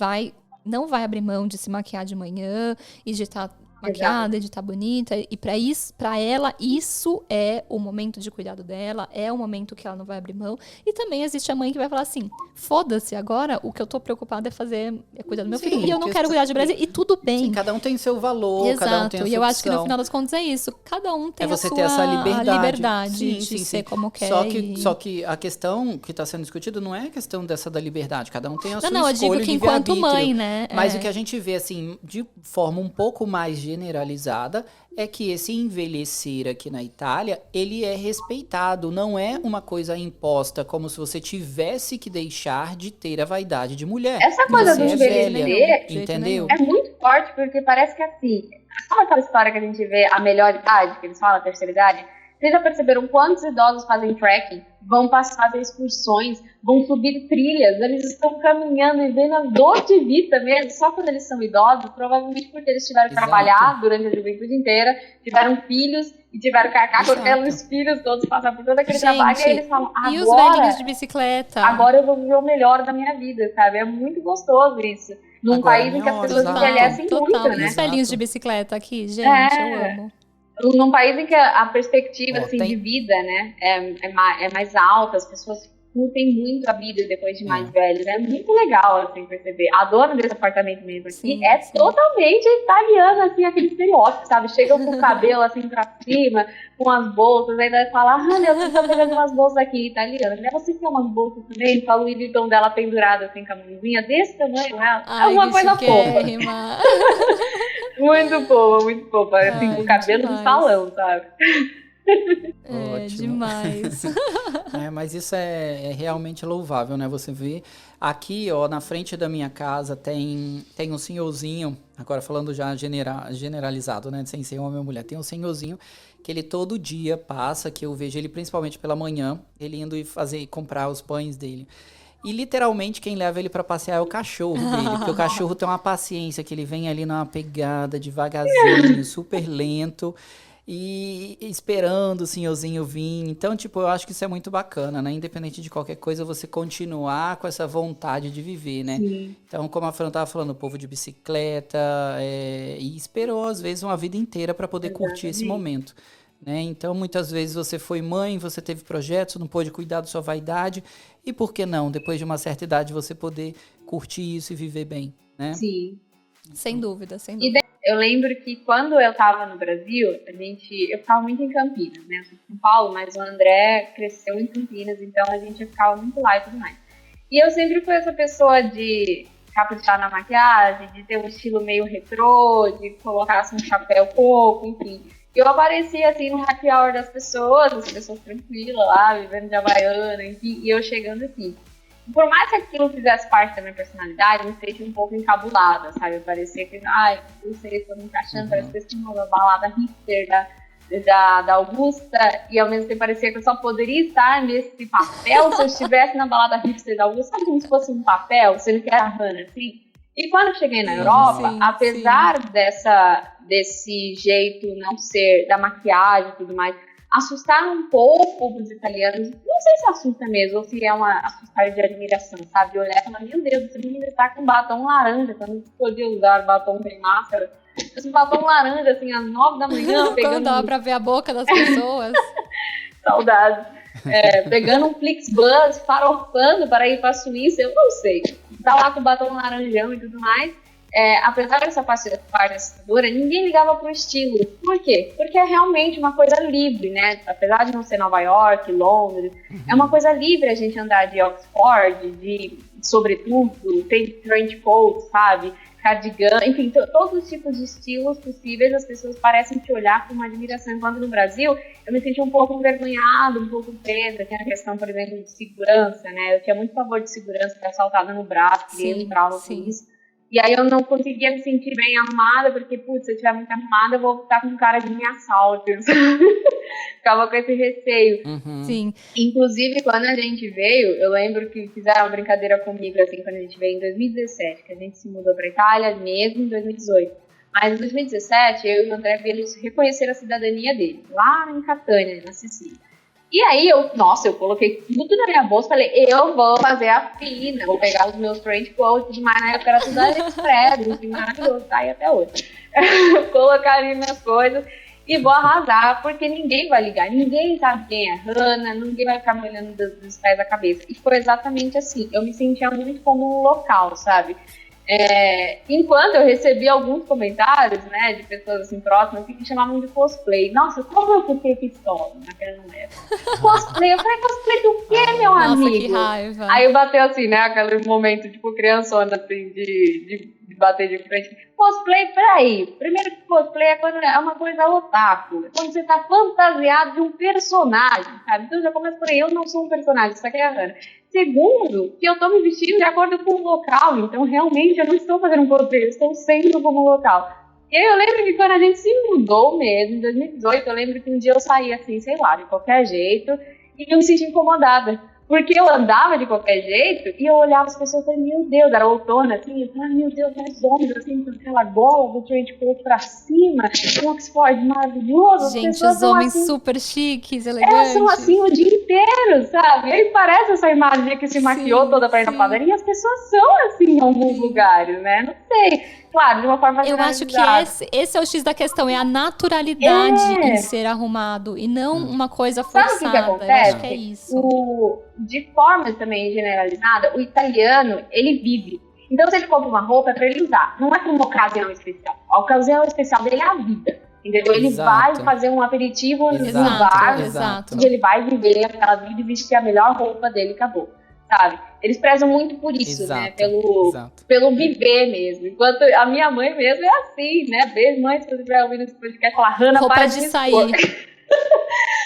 não vai abrir mão de se maquiar de manhã e de estar maquiada, de estar bonita, e pra ela isso é o momento de cuidado dela, é o momento que ela não vai abrir mão. E também existe a mãe que vai falar assim, foda-se, agora o que eu tô preocupada é cuidar do meu filho, e eu não quero cuidar de Brasil, e tudo bem. Sim, cada um tem seu valor, exato, cada um tem a sua e eu acho que no opção. final das contas é isso, cada um tem você a sua ter essa liberdade sim, de ser como quer. Só que a questão que está sendo discutida não é a questão dessa da liberdade, cada um tem a sua escolha, eu digo que enquanto mãe, né? Mas o que a gente vê, assim, de forma um pouco mais generalizada, é que esse envelhecer aqui na Itália, ele é respeitado, não é uma coisa imposta, como se você tivesse que deixar de ter a vaidade de mulher. Essa coisa do envelhecer, entendeu? É muito forte, porque parece que assim, sabe aquela história que a gente vê a melhor idade, que eles falam, a terceira idade? Vocês já perceberam quantos idosos fazem trekking, vão fazer excursões, vão subir trilhas, eles estão caminhando e vendo a dor de vida mesmo, só quando eles são idosos, provavelmente porque eles tiveram que trabalhar durante a juventude inteira, tiveram filhos e tiveram que arcar com aqueles filhos todos, passar por todo aquele trabalho, e aí eles falam, agora... E os velhinhos de bicicleta? Agora eu vou viver o melhor da minha vida, sabe? É muito gostoso isso. Num país em que as pessoas envelhecem muito, né? E os velhinhos de bicicleta aqui, gente, eu amo. Num país em que a perspectiva assim, de vida, né, é mais alta, as pessoas curtem muito a vida depois de mais velhos. É muito legal, assim, perceber. A dona desse apartamento mesmo aqui totalmente italiana, assim, aquele estereótipo, sabe? Chega com o cabelo, assim, pra cima, com as bolsas, ainda fala, você tá pegando umas bolsas aqui italianas. Né? Você tem umas bolsas também? Fala o Louis Vuitton dela pendurada, assim, com a mãozinha desse tamanho, né? É uma coisa fofa. Muito fofa, assim, com o cabelo de salão, sabe? Demais. Mas isso é realmente louvável, né? Você vê aqui, ó, na frente da minha casa tem um senhorzinho, agora falando já generalizado, né? Sem ser homem ou mulher, tem um senhorzinho que ele todo dia passa, que eu vejo ele principalmente pela manhã, ele indo comprar os pães dele. E literalmente quem leva ele pra passear é o cachorro dele, porque o cachorro tem uma paciência, que ele vem ali numa pegada devagarzinho, super lento, e esperando o senhorzinho vir. Então, tipo, eu acho que isso é muito bacana, né? Independente de qualquer coisa, você continuar com essa vontade de viver, né? Sim. Então, como a Fran tava falando, o povo de bicicleta, e esperou, às vezes, uma vida inteira para poder curtir esse momento. Né? Então, muitas vezes você foi mãe, você teve projetos, não pôde cuidar da sua vaidade, e por que não, depois de uma certa idade, você poder curtir isso e viver bem, né? Sim. Sem dúvida. Eu lembro que quando eu estava no Brasil, eu ficava muito em Campinas, né? Eu sou de São Paulo, mas o André cresceu em Campinas, então a gente ficava muito lá e tudo mais. E eu sempre fui essa pessoa de caprichar na maquiagem, de ter um estilo meio retrô, de colocar assim, um chapéu coco, enfim. Eu aparecia assim no happy hour das pessoas, as pessoas tranquilas lá, vivendo de Havaiana, enfim, e eu chegando aqui. Por mais que aquilo fizesse parte da minha personalidade, eu me senti um pouco encabulada, sabe? Parecia que, não sei, estou me encaixando, parece que eu uma balada hipster da Augusta, e ao mesmo tempo parecia que eu só poderia estar nesse papel se eu estivesse na balada hipster da Augusta, sabe como se fosse um papel, sendo que era a Hannah, assim? E quando eu cheguei na Europa, apesar desse jeito não ser, da maquiagem e tudo mais, assustaram um pouco os italianos. Não sei se assusta mesmo, ou se é uma assustar de admiração, sabe? De olhar e falar, meu Deus, esse menino está com batom laranja, quando eu podia usar batom sem máscara. Esse batom laranja, assim, às 9 da manhã, pegando... Quando dava pra ver a boca das pessoas. Saudades. Pegando um Flixbus, farofando para ir para a Suíça, eu não sei. Tá lá com o batom laranjão e tudo mais. Apesar dessa parte assustadora, ninguém ligava pro estilo. Por quê? Porque é realmente uma coisa livre, né? Apesar de não ser Nova York, Londres, é uma coisa livre a gente andar de Oxford, de sobretudo, tem trench coat, sabe? Cardigan, enfim, todos os tipos de estilos possíveis, as pessoas parecem te olhar com uma admiração. Enquanto no Brasil, eu me senti um pouco envergonhada, um pouco presa. Tinha a questão, por exemplo, de segurança, né? Eu tinha muito pavor de segurança, ser assaltada no braço, queria entrar com isso. E aí eu não conseguia me sentir bem arrumada, porque, putz, se eu estiver muito arrumada, eu vou ficar com cara de me assalto. Ficava com esse receio. Sim. Inclusive, quando a gente veio, eu lembro que fizeram uma brincadeira comigo, assim, quando a gente veio em 2017, que a gente se mudou pra Itália mesmo em 2018. Mas em 2017, eu e o André viemos reconhecer a cidadania dele, lá em Catânia, na Sicília. E aí, eu coloquei tudo na minha bolsa, falei, eu vou fazer a fina, vou pegar os meus trench coats, mas na época era tudo AliExpress, assim, maravilhoso, tá aí até hoje. Colocar ali minhas coisas e vou arrasar, porque ninguém vai ligar, ninguém sabe quem é Hannah, ninguém vai ficar me olhando dos pés à cabeça. E foi exatamente assim, eu me sentia muito como um local, sabe? Enquanto eu recebi alguns comentários, né, de pessoas assim próximas que me chamavam de cosplay. Nossa, como eu fiquei pistola naquela época. Cosplay, eu falei, cosplay do quê, meu amigo? Que raiva. Aí bateu assim, né, aquele momento, tipo, criançona, assim, de bater de frente. Cosplay, peraí. Primeiro que cosplay é quando é uma coisa otaku. É quando você tá fantasiado de um personagem, sabe? Então já começa por aí, eu não sou um personagem, isso aqui é a Hannah. Segundo, que eu estou me vestindo de acordo com o local, então realmente eu não estou fazendo um cosplay, eu estou sendo como local. E aí eu lembro que quando a gente se mudou mesmo, em 2018, eu lembro que um dia eu saí assim, sei lá, de qualquer jeito, e eu me senti incomodada. Porque eu andava de qualquer jeito e eu olhava as pessoas e falei, meu Deus, era outono assim, eu falei, meu Deus, mais homens assim, com aquela gola do trench coat pra cima, um Oxford maravilhoso. Gente, os homens assim, super chiques, elegantes. São assim o dia inteiro, sabe? E aí parece essa imagem que se maquiou toda pra ir na padaria, e as pessoas são assim em alguns lugares, né? Não sei. Claro, de uma forma eu acho que esse é o X da questão, é a naturalidade em ser arrumado e não uma coisa forçada. Sabe o que acontece? Eu acho que é isso. De forma também generalizada, o italiano, ele vive. Então, se ele compra uma roupa, é pra ele usar. Não é para uma ocasião especial. A ocasião especial dele é a vida. Entendeu? Ele vai fazer um aperitivo no bar, e ele vai viver aquela vida e vestir a melhor roupa dele e acabou. Sabe? Eles prezam muito por isso, né? Pelo viver mesmo. Enquanto a minha mãe mesmo é assim, né? Beijo, mãe, se você estiver ouvindo esse podcast, fala, Hannah, roupa para de sair.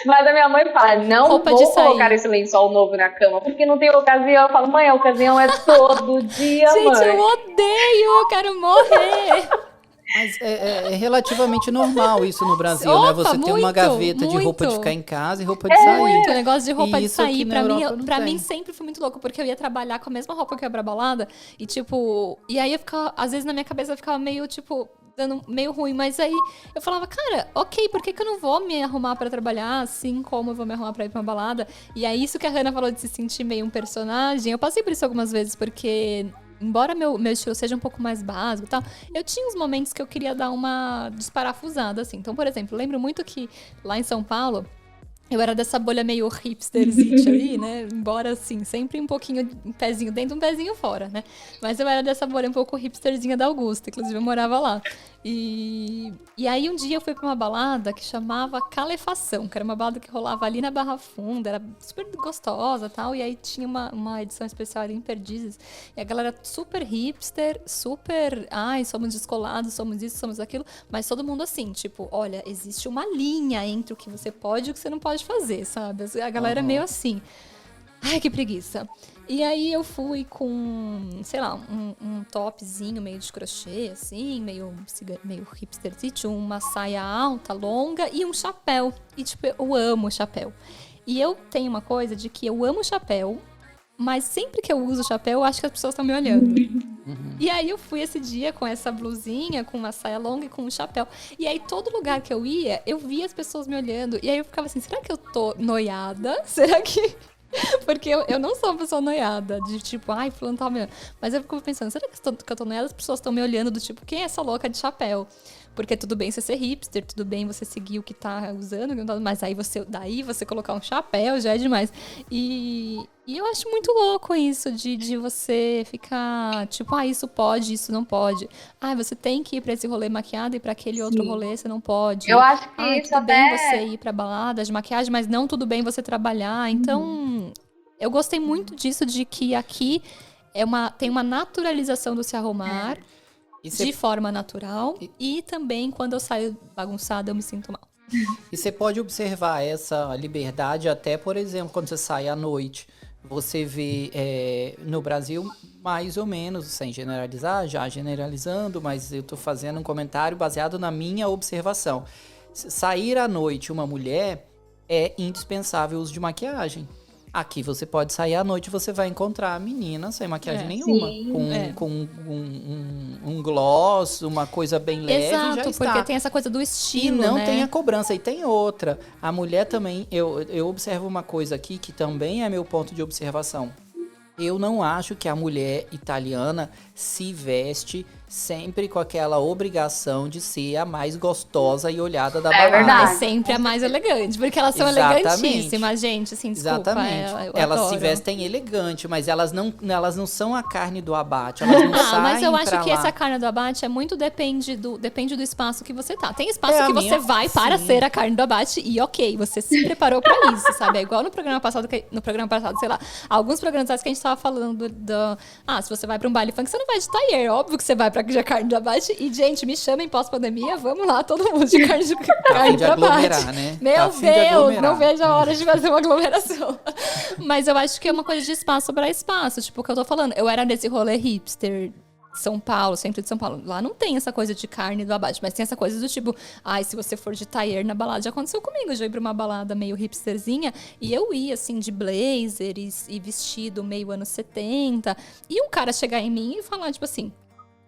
Mas a minha mãe fala, não roupa vou colocar esse lençol novo na cama, porque não tem ocasião. Eu falo, mãe, a ocasião é todo dia, gente, mãe. Gente, eu odeio, eu quero morrer. Mas é relativamente normal isso no Brasil, né? Você tem uma gaveta de roupa de ficar em casa e roupa de sair. Muito, o negócio de roupa de sair, pra mim sempre foi muito louco, porque eu ia trabalhar com a mesma roupa que eu ia pra balada, e tipo, e aí eu ficava, às vezes na minha cabeça eu ficava meio, tipo, dando meio ruim, mas aí eu falava, cara, ok, por que eu não vou me arrumar pra trabalhar assim como eu vou me arrumar pra ir pra uma balada? E é isso que a Hannah falou de se sentir meio um personagem. Eu passei por isso algumas vezes, porque embora meu estilo seja um pouco mais básico e tal, eu tinha uns momentos que eu queria dar uma desparafusada, assim. Então, por exemplo, eu lembro muito que lá em São Paulo, eu era dessa bolha meio hipsterzite ali, né? Embora, assim, sempre um pouquinho, um pezinho dentro, um pezinho fora, né? Mas eu era dessa bolha um pouco hipsterzinha da Augusta, inclusive eu morava lá. E aí um dia eu fui pra uma balada que chamava Calefação, que era uma balada que rolava ali na Barra Funda, era super gostosa e tal, e aí tinha uma edição especial em Perdizes, e a galera super hipster, super, somos descolados, somos isso, somos aquilo, mas todo mundo assim, tipo, olha, existe uma linha entre o que você pode e o que você não pode fazer, sabe? A galera é meio assim. Ai, que preguiça. E aí eu fui com, sei lá, um topzinho meio de crochê, assim, meio hipsterzite, uma saia alta, longa e um chapéu. E, tipo, eu amo chapéu. E eu tenho uma coisa de que eu amo chapéu, mas sempre que eu uso chapéu, eu acho que as pessoas estão me olhando. E aí eu fui esse dia com essa blusinha, com uma saia longa e com um chapéu. E aí todo lugar que eu ia, eu via as pessoas me olhando. E aí eu ficava assim, será que eu tô noiada? Será que... Porque eu não sou uma pessoa noiada, de tipo, ai, fulano tá me olhando. Mas eu fico pensando, será que eu tô noiada? As pessoas estão me olhando do tipo, quem é essa louca de chapéu? Porque tudo bem você ser hipster, tudo bem você seguir o que tá usando, mas aí você colocar um chapéu já é demais. E eu acho muito louco isso de você ficar, tipo, isso pode, isso não pode. Você tem que ir pra esse rolê maquiada e pra aquele outro rolê você não pode. Eu acho que isso tudo bem você ir pra balada de maquiagem, mas não tudo bem você trabalhar. Então, eu gostei muito disso, de que aqui tem uma naturalização do se arrumar. De forma natural. E também, quando eu saio bagunçada, eu me sinto mal. E você pode observar essa liberdade até, por exemplo, quando você sai à noite. Você vê no Brasil, mais ou menos, sem generalizar, já generalizando, mas eu tô fazendo um comentário baseado na minha observação. Sair à noite uma mulher é indispensável o uso de maquiagem. Aqui você pode sair à noite e você vai encontrar a menina sem maquiagem nenhuma. Sim, com um gloss, uma coisa bem leve, exato, já está. Porque tem essa coisa do estilo, E não tem a cobrança. E tem outra. A mulher também, eu observo uma coisa aqui que também é meu ponto de observação. Eu não acho que a mulher italiana se veste sempre com aquela obrigação de ser a mais gostosa e olhada da balada. Verdade. É sempre a mais elegante, porque elas são elegantíssimas, gente, assim, desculpa. Exatamente. Eu elas adoro. se vestem elegante, mas elas não são a carne do abate, elas não saem mas eu acho pra que lá. essa carne do abate depende do espaço que você tá. Tem espaço que você vai para ser a carne do abate e ok, você se preparou pra isso, sabe? É igual no programa passado, sei lá, alguns programas que a gente tava falando se você vai pra um baile funk, você não vai de tailleur, óbvio que você vai pra carne do abate. E, gente, me chamem pós-pandemia, vamos lá, todo mundo de carne do abate. Né? Meu Deus, não vejo a hora de fazer uma aglomeração. Mas eu acho que é uma coisa de espaço pra espaço. Tipo, o que eu tô falando, eu era nesse rolê hipster São Paulo, centro de São Paulo. Lá não tem essa coisa de carne do abate, mas tem essa coisa do tipo, se você for de tailleur na balada, já aconteceu comigo, eu já ia pra uma balada meio hipsterzinha, e eu ia, assim, de blazer e vestido meio anos 70, e um cara chegar em mim e falar, tipo assim,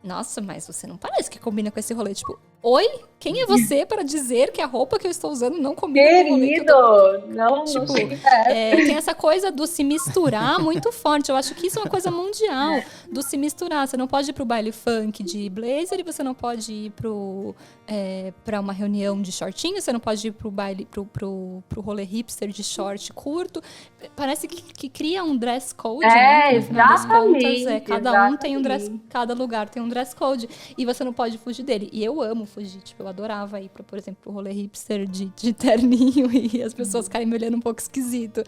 nossa, mas você não parece que combina com esse rolê, tipo, oi? Quem é você para dizer que a roupa que eu estou usando não combina com o rolê que eu tô... Não sei que tem essa coisa do se misturar muito forte. Eu acho que isso é uma coisa mundial, do se misturar. Você não pode ir pro baile funk de blazer e você não pode ir pra uma reunião de shortinho, você não pode ir pro baile, pro rolê hipster de short curto. Parece que cria um dress code, né? Que, no final das contas, cada lugar tem um dress code e você não pode fugir dele. E eu amo fugir, tipo, eu adorava ir, por exemplo, pro rolê hipster de terninho e as pessoas ficarem me olhando um pouco esquisito.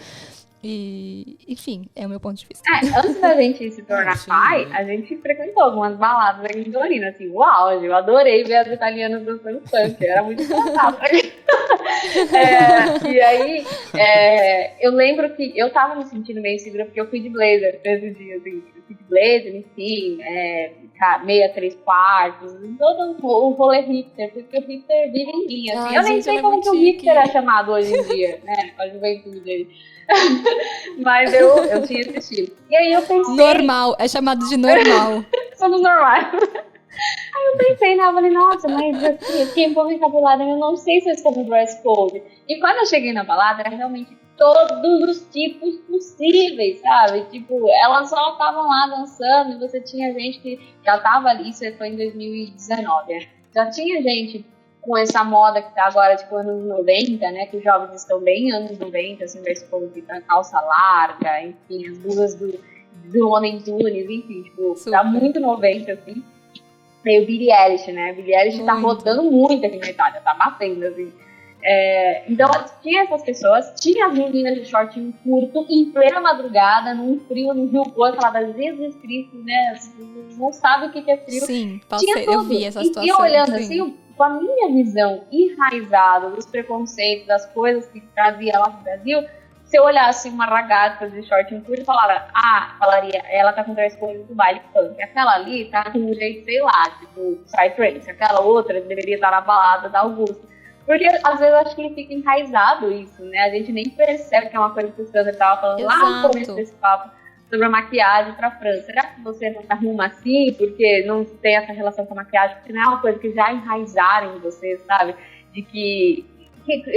E, enfim, é o meu ponto de vista. Antes da gente se tornar pai, a gente frequentou algumas baladas aqui em Dorina, assim, uau, eu adorei ver as italianas dançando funk, era muito engraçado. E aí, eu lembro que eu tava me sentindo meio segura, porque eu fui de blazer esse dia, assim, eu fui de blazer, enfim, meia 3/4, todo o rolê hipster, porque o hipster vive em mim, assim. Eu nem sei como que o hipster é chamado hoje em dia, né, a juventude dele. Mas eu tinha esse estilo. E aí eu pensei... Normal, é chamado de normal. Somos normais. Aí eu pensei, eu falei, nossa, mas assim, eu fiquei um pouco encabulada, eu não sei se eu estou no dress code. E quando eu cheguei na balada, era realmente todos os tipos possíveis, sabe? Tipo, elas só estavam lá dançando e você tinha gente que já tava ali, isso foi em 2019, né? Já tinha gente com essa moda que tá agora, tipo, anos 90, né, que os jovens estão bem anos 90, assim, dress code, calça larga, enfim, as blusas do Homem Tunes, enfim, tipo, tá muito 90, assim. Meio Billie Eilish, né, Billie Eilish tá rodando muito aqui na Itália, tá batendo, assim. Então, tinha essas pessoas, tinha as meninas de shortinho curto, em plena madrugada, num frio, no Rio Porto, falava, Jesus Cristo, né, não sabe o que é frio. Sim, eu vi essa situação. E olhando assim, com a minha visão enraizada dos preconceitos, das coisas que trazia lá no Brasil, se eu olhasse uma ragazza de shortinho curto, falaria, ela tá com dress code do baile funk. Aquela ali tá com um jeito, sei lá, tipo, psytrance. Aquela outra deveria estar na balada da Augusta. Porque, às vezes, eu acho que fica enraizado isso, né? A gente nem percebe que é uma coisa que o Sandra tava falando lá no começo desse papo. sobre a maquiagem pra França. Será que você não arruma assim, porque não tem essa relação com a maquiagem? Porque não é uma coisa que já enraizaram em você, sabe? De que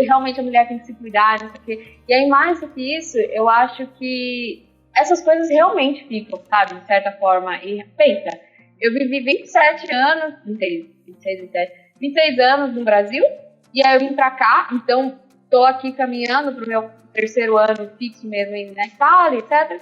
realmente a mulher tem que se cuidar, não sei o quê. E aí, mais do que isso, eu acho que essas coisas realmente ficam, sabe? De certa forma. E pensa, eu vivi 27 anos, 26 anos no Brasil, e aí eu vim pra cá, então tô aqui caminhando pro meu terceiro ano fixo mesmo na Itália, etc.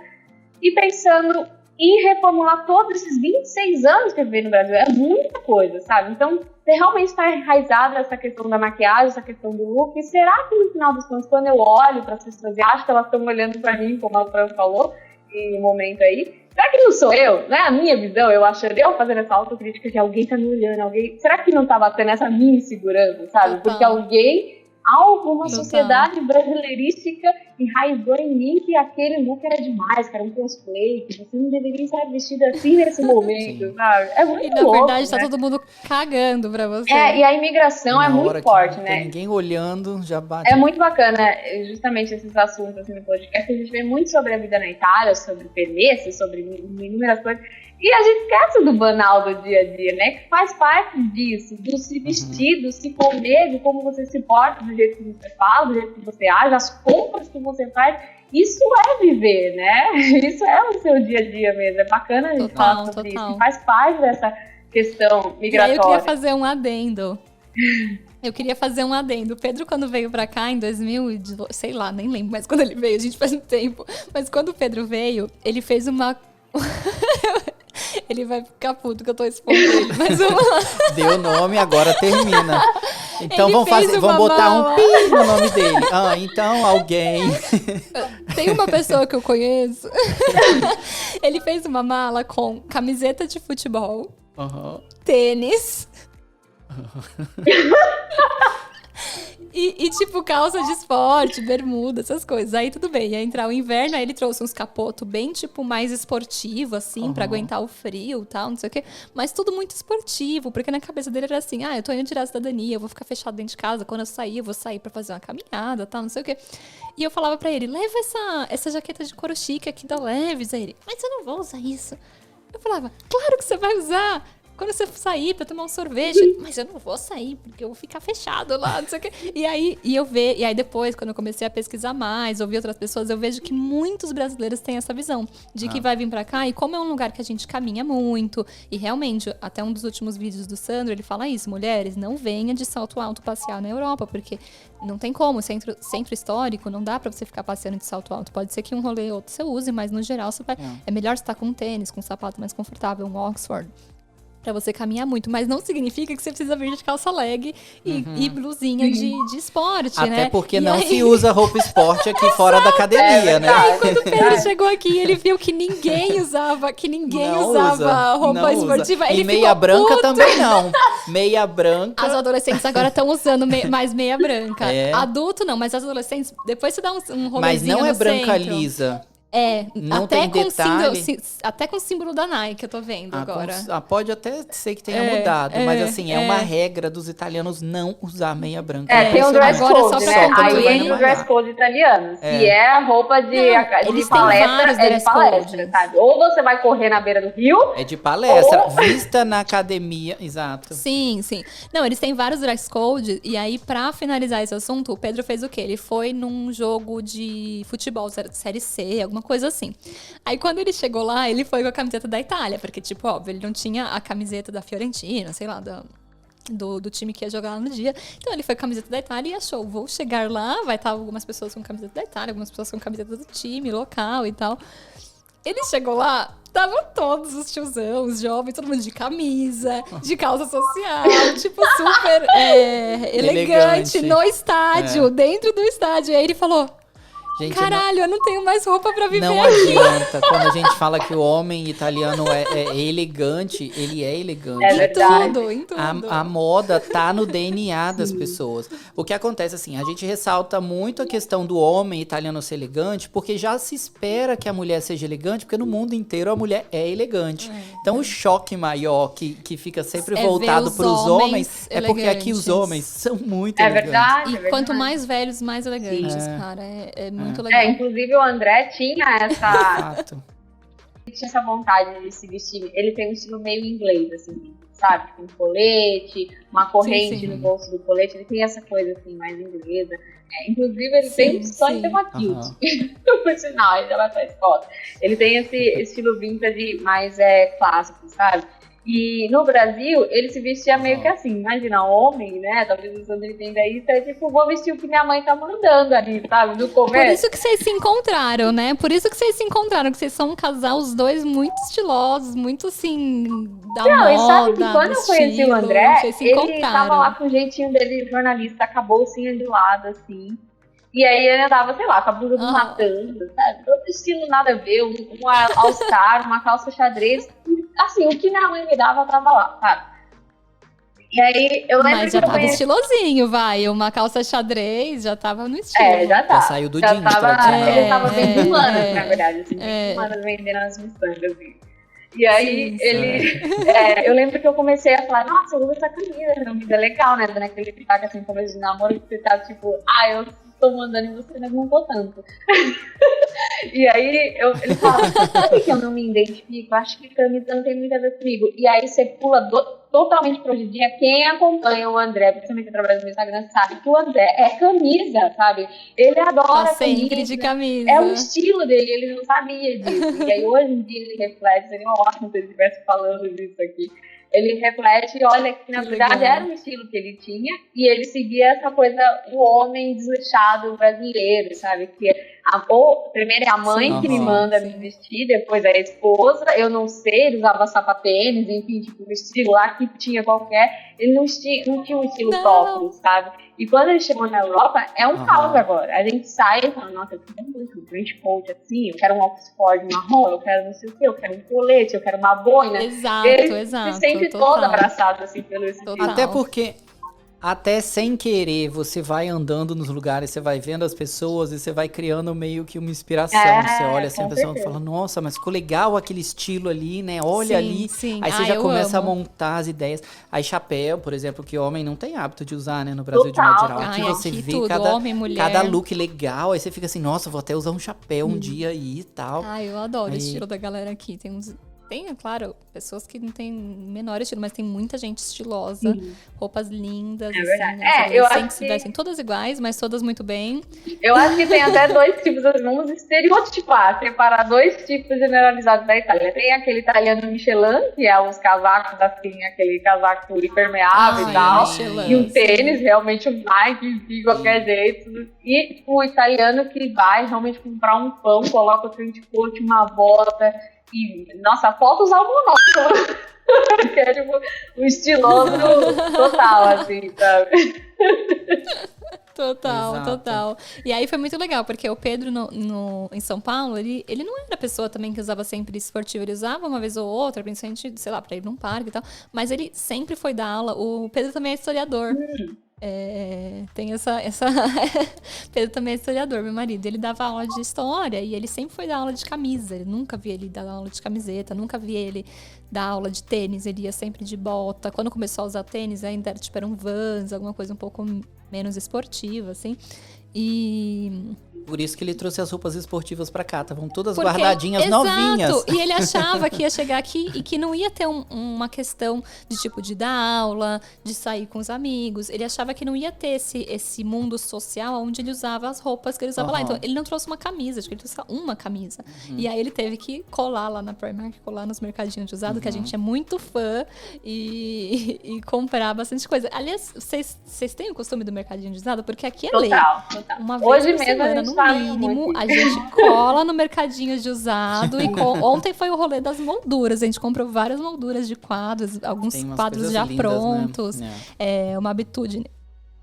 E pensando em reformular todos esses 26 anos que eu vivi no Brasil. É muita coisa, sabe? Então, você realmente está enraizada essa questão da maquiagem, essa questão do look. E será que no final dos contos, quando eu olho para as pessoas e acho que elas estão olhando para mim, como a Fran falou, em um momento aí, será que não sou eu? Não é a minha visão? Eu achando, eu fazendo essa autocrítica que alguém tá me olhando, alguém... Será que não tá batendo essa minha insegurança, sabe? Porque alguém... Alguma sociedade brasileirística enraizou em mim que aquele look era demais, que era um cosplay, que você não deveria estar vestida assim nesse momento, sabe? É muito louco, na verdade, né? tá todo mundo cagando pra você. E a imigração é muito forte, né? Ninguém olhando, já bate. É muito bacana, justamente esses assuntos assim, no podcast, a gente vê muito sobre a vida na Itália, sobre Veneza, sobre inúmeras coisas. E a gente esquece do banal do dia a dia, né? Que faz parte disso, do se vestir, do se comer, de como você se porta, do jeito que você fala, do jeito que você age, as compras que você faz. Isso é viver, né? Isso é o seu dia a dia mesmo. É bacana a gente falar sobre isso. E faz parte dessa questão migratória. E aí eu queria fazer um adendo. O Pedro, quando veio pra cá em 2000, sei lá, nem lembro mais quando ele veio, a gente faz um tempo. Mas quando o Pedro veio, ele fez uma... Ele vai ficar puto que eu tô expondo ele, mas vamos lá. Deu nome, agora termina. Então vamos botar um pi no nome dele. Então alguém... Tem uma pessoa que eu conheço. Ele fez uma mala com camiseta de futebol, tênis... E tipo, calça de esporte, bermuda, essas coisas. Aí tudo bem, ia entrar o inverno, aí ele trouxe uns capotos bem, tipo, mais esportivo, assim, pra aguentar o frio e tal, não sei o quê. Mas tudo muito esportivo, porque na cabeça dele era assim, eu tô indo tirar a cidadania, eu vou ficar fechado dentro de casa, quando eu sair, eu vou sair pra fazer uma caminhada, tal, não sei o quê. E eu falava pra ele, leva essa jaqueta de couro chique aqui da Levi's. Aí ele, mas eu não vou usar isso. Eu falava, claro que você vai usar. Quando você sair pra tomar um sorvete, mas eu não vou sair, porque eu vou ficar fechado lá, não sei o quê. E aí depois, quando eu comecei a pesquisar mais, ouvir outras pessoas, eu vejo que muitos brasileiros têm essa visão de que vai vir pra cá, e como é um lugar que a gente caminha muito, e realmente, até um dos últimos vídeos do Sandro, ele fala isso, mulheres, não venha de salto alto passear na Europa, porque não tem como, centro histórico, não dá pra você ficar passeando de salto alto. Pode ser que um rolê ou outro você use, mas no geral é melhor você estar com um tênis, com um sapato mais confortável, um Oxford, pra você caminhar muito, mas não significa que você precisa vir de calça leg e blusinha de esporte, Até né? Até porque não se usa roupa esporte aqui fora da academia, né? Aí quando o Pedro chegou aqui, ele viu que ninguém usava roupa esportiva. Ele meia branca puto. Também não. Meia branca. As adolescentes agora estão usando mais meia branca. Adulto não, mas as adolescentes, depois você dá um rolezinho mas não é branca centro. Lisa. Não até tem detalhe. Até com o símbolo da Nike eu tô vendo agora. Pode até ser que tenha mudado, mas assim, é uma regra dos italianos não usar meia branca. Tem um dress code, né? Aí entra o dress code italiano, que é a roupa de palestra, sabe? Ou você vai correr na beira do rio... É de palestra, vista na academia, exato. Sim. Não, eles têm vários dress codes, e aí pra finalizar esse assunto, o Pedro fez o quê? Ele foi num jogo de futebol, Série C, alguma coisa assim. Aí quando ele chegou lá, ele foi com a camiseta da Itália, porque, tipo, óbvio, ele não tinha a camiseta da Fiorentina, sei lá, do time que ia jogar lá no dia. Então ele foi com a camiseta da Itália e achou, vou chegar lá, vai estar algumas pessoas com camiseta da Itália, algumas pessoas com camiseta do time local e tal. Ele chegou lá, estavam todos os tiozão, os jovens, todo mundo de camisa, de calça social, tipo, super elegante no estádio, dentro do estádio. E aí ele falou... Gente, caralho, eu não tenho mais roupa pra viver não aqui. Não adianta. Quando a gente fala que o homem italiano é elegante, ele é elegante. Em tudo. A moda tá no DNA das pessoas. O que acontece, assim, a gente ressalta muito a questão do homem italiano ser elegante, porque já se espera que a mulher seja elegante, porque no mundo inteiro a mulher é elegante. Então o choque maior que fica sempre voltado pros homens é porque aqui os homens são muito elegantes. Verdade, e quanto mais velhos, mais elegantes, cara. É muito legal. Inclusive o André tinha essa... tinha essa vontade de se vestir. Ele tem um estilo meio inglês, assim, sabe? Com um colete, uma corrente no bolso do colete. Ele tem essa coisa, assim, mais inglesa. Inclusive, ele tem sonho de ter uma kilt. Por sinal, ele já vai pra escola. Ele tem esse estilo vintage mais clássico, sabe? E no Brasil, ele se vestia meio que assim, imagina, homem, né? Talvez os anos 80 isso, é tipo, vou vestir o que minha mãe tá mandando ali, sabe? No começo. Por isso que vocês se encontraram, né? Por isso que vocês se encontraram, que vocês são um casal, os dois muito estilosos, muito assim, da moda. Não, e sabe que quando eu conheci o André, ele tava lá com o jeitinho dele, jornalista, acabou assim, de lado, assim. E aí ele andava, sei lá, com a blusa do Matando, sabe? Todo estilo nada a ver, um all-star, uma calça xadrez. Assim, o que minha mãe me dava, tava lá, sabe? E aí eu lembro Mas já tava estilosinho, vai. Uma calça xadrez já tava no estilo. Já tava. Já saiu do jeans ele tava bem humanas, na verdade, assim, bem humanas vendendo as miçangas, assim. E aí eu lembro que eu comecei a falar, nossa, eu uso essa camisa é legal, né? Naquele picaque assim, começo de namoro, que você tá tipo, eu tô mandando em você, mas não vou tanto. E aí ele fala, sabe que eu não me identifico? Acho que camisa não tem muito a ver comigo. E aí você pula totalmente pro dia. Quem acompanha o André, principalmente através do meu Instagram, sabe que o André é camisa, sabe? Ele adora sempre de camisa. É o estilo dele, ele não sabia disso. E aí hoje em dia ele reflete, seria ótimo se ele estivesse falando disso aqui. Ele reflete e olha que, na verdade, era um estilo que ele tinha e ele seguia essa coisa do homem desleixado brasileiro, sabe? Que primeiro é a mãe que me manda me vestir, depois é a esposa, eu não sei, ele usava sapatênis, enfim, tipo, um estilo lá que tinha qualquer, ele não tinha um estilo próprio, sabe? E quando ele chegou na Europa, é um caos agora. A gente sai e fala, nossa, eu quero muito um trench coat assim, eu quero um Oxford marrom, eu quero não sei o quê, eu quero um colete, eu quero uma boina. Exato. Ele se sente todo abraçado, assim, pelo estilo. Até porque, até sem querer, você vai andando nos lugares, você vai vendo as pessoas e você vai criando meio que uma inspiração. Você olha assim, a pessoa fala, nossa, mas ficou legal aquele estilo ali, né? Olha ali. Sim. Aí você já começa a montar as ideias. Aí chapéu, por exemplo, que homem não tem hábito de usar, né? No Brasil, de modo geral. Aqui você vê tudo, homem, mulher. cada look legal. Aí você fica assim, nossa, vou até usar um chapéu um dia aí e tal. Eu adoro o estilo da galera aqui. Tem, é claro, pessoas que não têm menor estilo, mas tem muita gente estilosa, roupas lindas, é verdade. assim, eu acho que se vestem todas iguais, mas todas muito bem. Eu acho que tem até dois tipos, vamos estereotipar, separar dois tipos generalizados da Itália. Tem aquele italiano Michelin, que é os casacos assim, aquele casaco impermeável e tal, Michelin, e um tênis, realmente um Nike de qualquer jeito. E o italiano que vai realmente comprar um pão, coloca o trench coat, uma bota. E, nossa, falta usar o monóculo. Que é tipo um estiloso total, assim, sabe? Total. E aí foi muito legal, porque o Pedro em São Paulo, ele não era a pessoa também que usava sempre esportivo, ele usava uma vez ou outra, principalmente, sei lá, pra ir num parque e tal, mas ele sempre foi dar aula. O Pedro também é historiador. Tem essa Pedro também é historiador, meu marido. Ele dava aula de história e ele sempre foi dar aula de camisa. Eu nunca vi ele dar aula de camiseta, nunca vi ele dar aula de tênis. Ele ia sempre de bota. Quando começou a usar tênis, ainda era um Vans, alguma coisa um pouco menos esportiva, assim. E por isso que ele trouxe as roupas esportivas pra cá, estavam todas guardadinhas, novinhas. Exato, e ele achava que ia chegar aqui e que não ia ter uma questão de tipo de dar aula, de sair com os amigos. Ele achava que não ia ter esse mundo social onde ele usava as roupas que ele usava lá. Então ele não trouxe uma camisa, acho que ele trouxe uma camisa. E aí ele teve que colar lá na Primark, colar nos mercadinhos de usado, que a gente é muito fã, e comprar bastante coisa. Aliás, vocês têm o costume do mercadinho de usado? Porque aqui é lei. Total. Uma vez por semana, no mínimo, a gente cola no mercadinho de usado. E ontem foi o rolê das molduras. A gente comprou várias molduras de quadros, alguns quadros já lindas, prontos. Né? Uma habitude.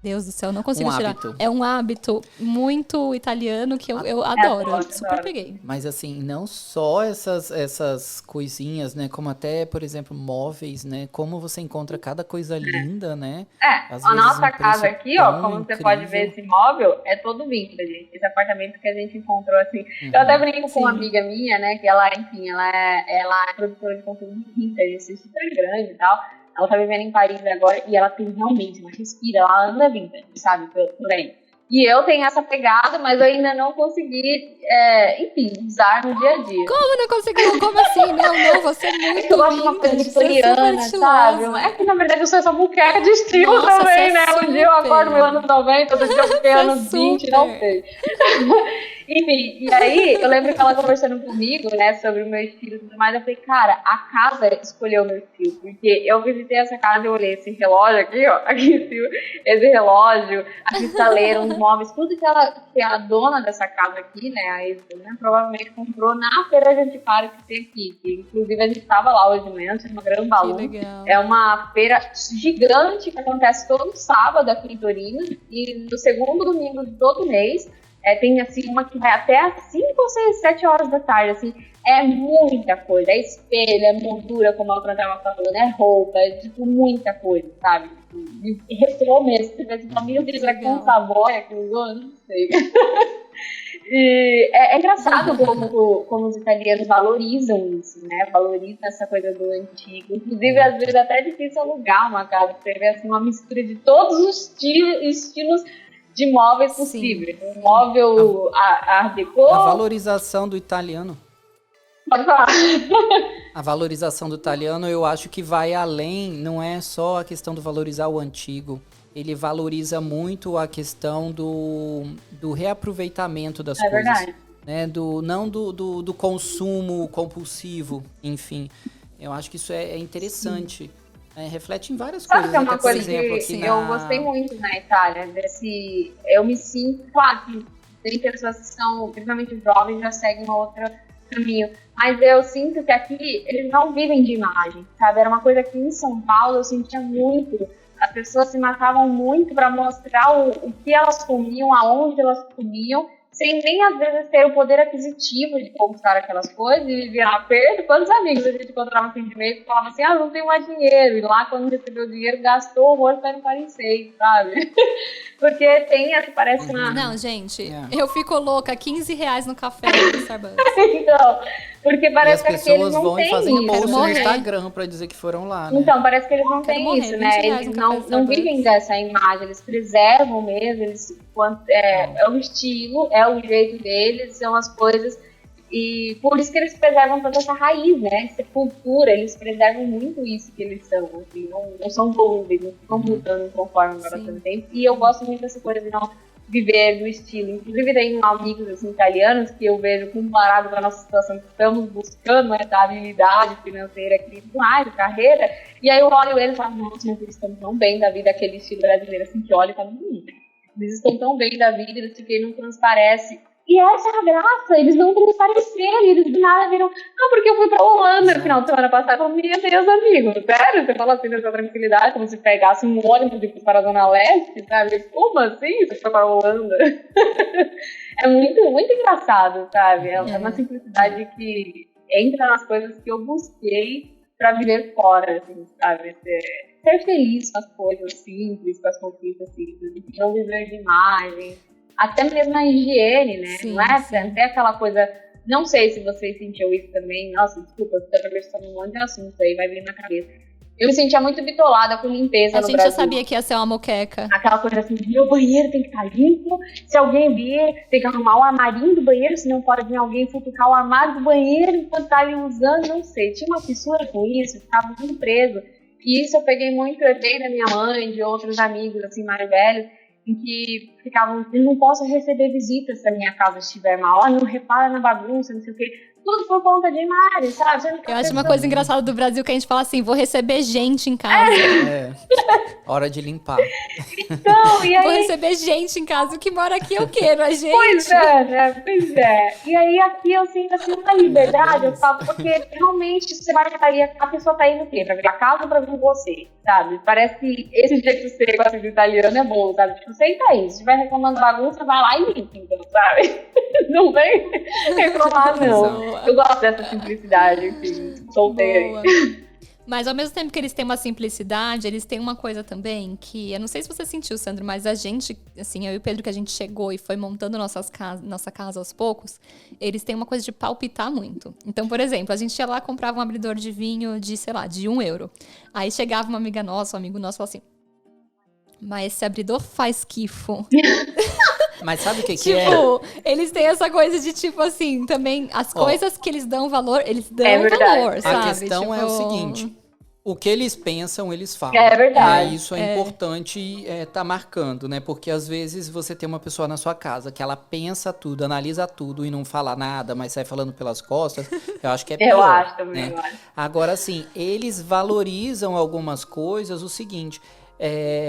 Deus do céu, não consigo tirar. Hábito. É um hábito muito italiano que eu adoro. Eu super peguei. Mas assim, não só essas coisinhas, né? Como até, por exemplo, móveis, né? Como você encontra cada coisa linda, né? A nossa casa aqui, ó, como incrível. Você pode ver esse móvel, é todo vintage. Esse apartamento que a gente encontrou, assim. Eu até brinco com uma amiga minha, né? Que ela, enfim, ela é produtora de conteúdo vintage, assim, super grande e tal. Ela tá vivendo em Paris agora e ela tem realmente, ela respira, ela anda vintage, sabe, por aí. E eu tenho essa pegada, mas eu ainda não consegui, enfim, usar no dia a dia. Como não conseguiu? Como assim? Não, você é muito eu gosto de uma coisa vitoriana, sabe? É que, na verdade, eu sou essa muqueca de estilo também, né? Um dia eu acordo meio anos 90, outro dia eu fiquei anos 20, não sei. Enfim, e aí eu lembro que ela conversando comigo, né, sobre o meu estilo e tudo mais, eu falei, cara, a casa escolheu o meu estilo, porque eu visitei essa casa e eu olhei esse relógio aqui, ó, aqui em cima, esse relógio, a cristaleira, uns móveis, tudo que a dona dessa casa aqui, né, a Isa, né, provavelmente comprou na feira de antiquário que tem aqui, que inclusive a gente estava lá hoje de manhã, tinha uma grande balão. É uma feira gigante que acontece todo sábado aqui em Torino, e no segundo domingo de todo mês, tem assim uma que vai até às 5 ou 6, 7 horas da tarde, assim, é muita coisa, é espelho, é moldura, como a outra tava falando, é roupa, é tipo muita coisa, sabe? E retrô mesmo, você vê assim, meu Deus, é com Savoia que usou, não sei. E é engraçado como os italianos valorizam isso, né? Valorizam essa coisa do antigo. Inclusive, às vezes, até é difícil alugar uma casa, você vê assim, uma mistura de todos os estilos de móveis possíveis. Um móvel Art Deco. A valorização do italiano. Pode falar. A valorização do italiano, eu acho que vai além, não é só a questão do valorizar o antigo. Ele valoriza muito a questão do reaproveitamento das coisas. Verdade. Né? Não do consumo compulsivo, enfim. Eu acho que isso é interessante. Reflete em várias coisas. Sabe que é uma coisa exemplo, que eu gostei muito na Itália? Eu me sinto, claro, que tem pessoas que são, principalmente jovens, já seguem um outro caminho. Mas eu sinto que aqui eles não vivem de imagem, sabe? Era uma coisa que em São Paulo eu sentia muito. As pessoas se matavam muito para mostrar o que elas comiam, aonde elas comiam, sem nem às vezes ter o poder aquisitivo de conquistar aquelas coisas e viver na perda. Quantos amigos a gente encontrava no fim de mês e falava assim, não tenho mais dinheiro. E lá, quando recebeu o dinheiro, gastou o horror para não parecer, sabe? Porque tem essa, parece uma... Não, gente, eu fico louca, 15 reais no café do Starbucks. Então, porque parece que eles não têm isso. E as pessoas vão e fazem post no Instagram pra dizer que foram lá, né? Então, parece que eles não têm isso, né? Eles não vivem dessa imagem, eles preservam mesmo, é o estilo, é o jeito deles, são as coisas, e por isso que eles preservam toda essa raiz, né? Essa cultura, eles preservam muito isso que eles são, assim, não são volúveis, não ficam mudando conforme vai passando tempo, e eu gosto muito dessa coisa de não viver do estilo. Inclusive tem amigos assim, italianos que eu vejo comparado com a nossa situação que estamos buscando, né, da habilidade financeira aqui, de carreira, e aí eu olho eles e falo, nossa, eles estão tão bem da vida, aquele estilo brasileiro assim, que olha e fala, eles estão tão bem da vida, eles não transparece. E essa é a graça, eles não transpareceram, eles do nada viram, porque eu fui pra Holanda no final de semana passada, eu falei, meu Deus, amigo, sério? Você fala assim dessa tranquilidade, como se pegasse um ônibus e fosse para a Zona Leste, sabe? Como assim você foi pra Holanda? É muito, muito engraçado, sabe? É uma simplicidade que entra nas coisas que eu busquei pra viver fora, assim, sabe? Ser feliz com as coisas simples, com as conquistas simples, não viver de imagem. Até mesmo a higiene, né? Sim, não é? Até aquela coisa... Não sei se vocês sentiam isso também. Nossa, desculpa, você tá conversando um monte de assunto aí, vai vir na cabeça. Eu me sentia muito bitolada com limpeza no Brasil. A gente já sabia que ia ser uma moqueca. Aquela coisa assim, meu banheiro tem que estar limpo. Se alguém vir, tem que arrumar o armarinho do banheiro, senão pode vir alguém futucar o armário do banheiro enquanto tá ali usando, não sei. Tinha uma fissura com isso, ficava muito preso. E isso eu peguei muito, eu dei da minha mãe, de outros amigos, assim, mais velhos, em que ficavam, eu não posso receber visitas se a minha casa estiver mal, não repara na bagunça, não sei o quê. Tudo por conta de imagem, sabe? Eu acho uma coisa engraçada do Brasil que a gente fala assim, vou receber gente em casa. Hora de limpar. Então, e aí... Vou receber gente em casa, o que mora aqui eu quero, a gente. Pois é. E aí aqui eu sinto assim uma liberdade, eu falo, porque realmente você vai a pessoa tá indo o quê? Pra vir a casa ou pra vir você, sabe? Parece que esse jeito seco assim, do italiano é bom, sabe? Tipo, aceita isso. Se estiver reclamando bagunça, vai lá e limpa, então, sabe? Não vem reclamar, não. Eu gosto dessa simplicidade, enfim, solteira. Mas ao mesmo tempo que eles têm uma simplicidade, eles têm uma coisa também que... Eu não sei se você sentiu, Sandro, mas a gente, assim, eu e o Pedro, que a gente chegou e foi montando nossa casa aos poucos, eles têm uma coisa de palpitar muito. Então, por exemplo, a gente ia lá, comprava um abridor de vinho de, sei lá, de €1. Aí chegava uma amiga nossa, um amigo nosso, falava assim, mas esse abridor faz quifo. Mas sabe o que Tipo, é? eles têm essa coisa de, tipo assim, também, as coisas que eles dão valor, eles dão valor, sabe? A questão é o seguinte, o que eles pensam, eles falam. É verdade. E isso é importante tá marcando, né? Porque às vezes você tem uma pessoa na sua casa que ela pensa tudo, analisa tudo e não fala nada, mas sai falando pelas costas. Eu acho que é pior. Eu acho também, né? eu acho. Agora, assim, eles valorizam algumas coisas, o seguinte...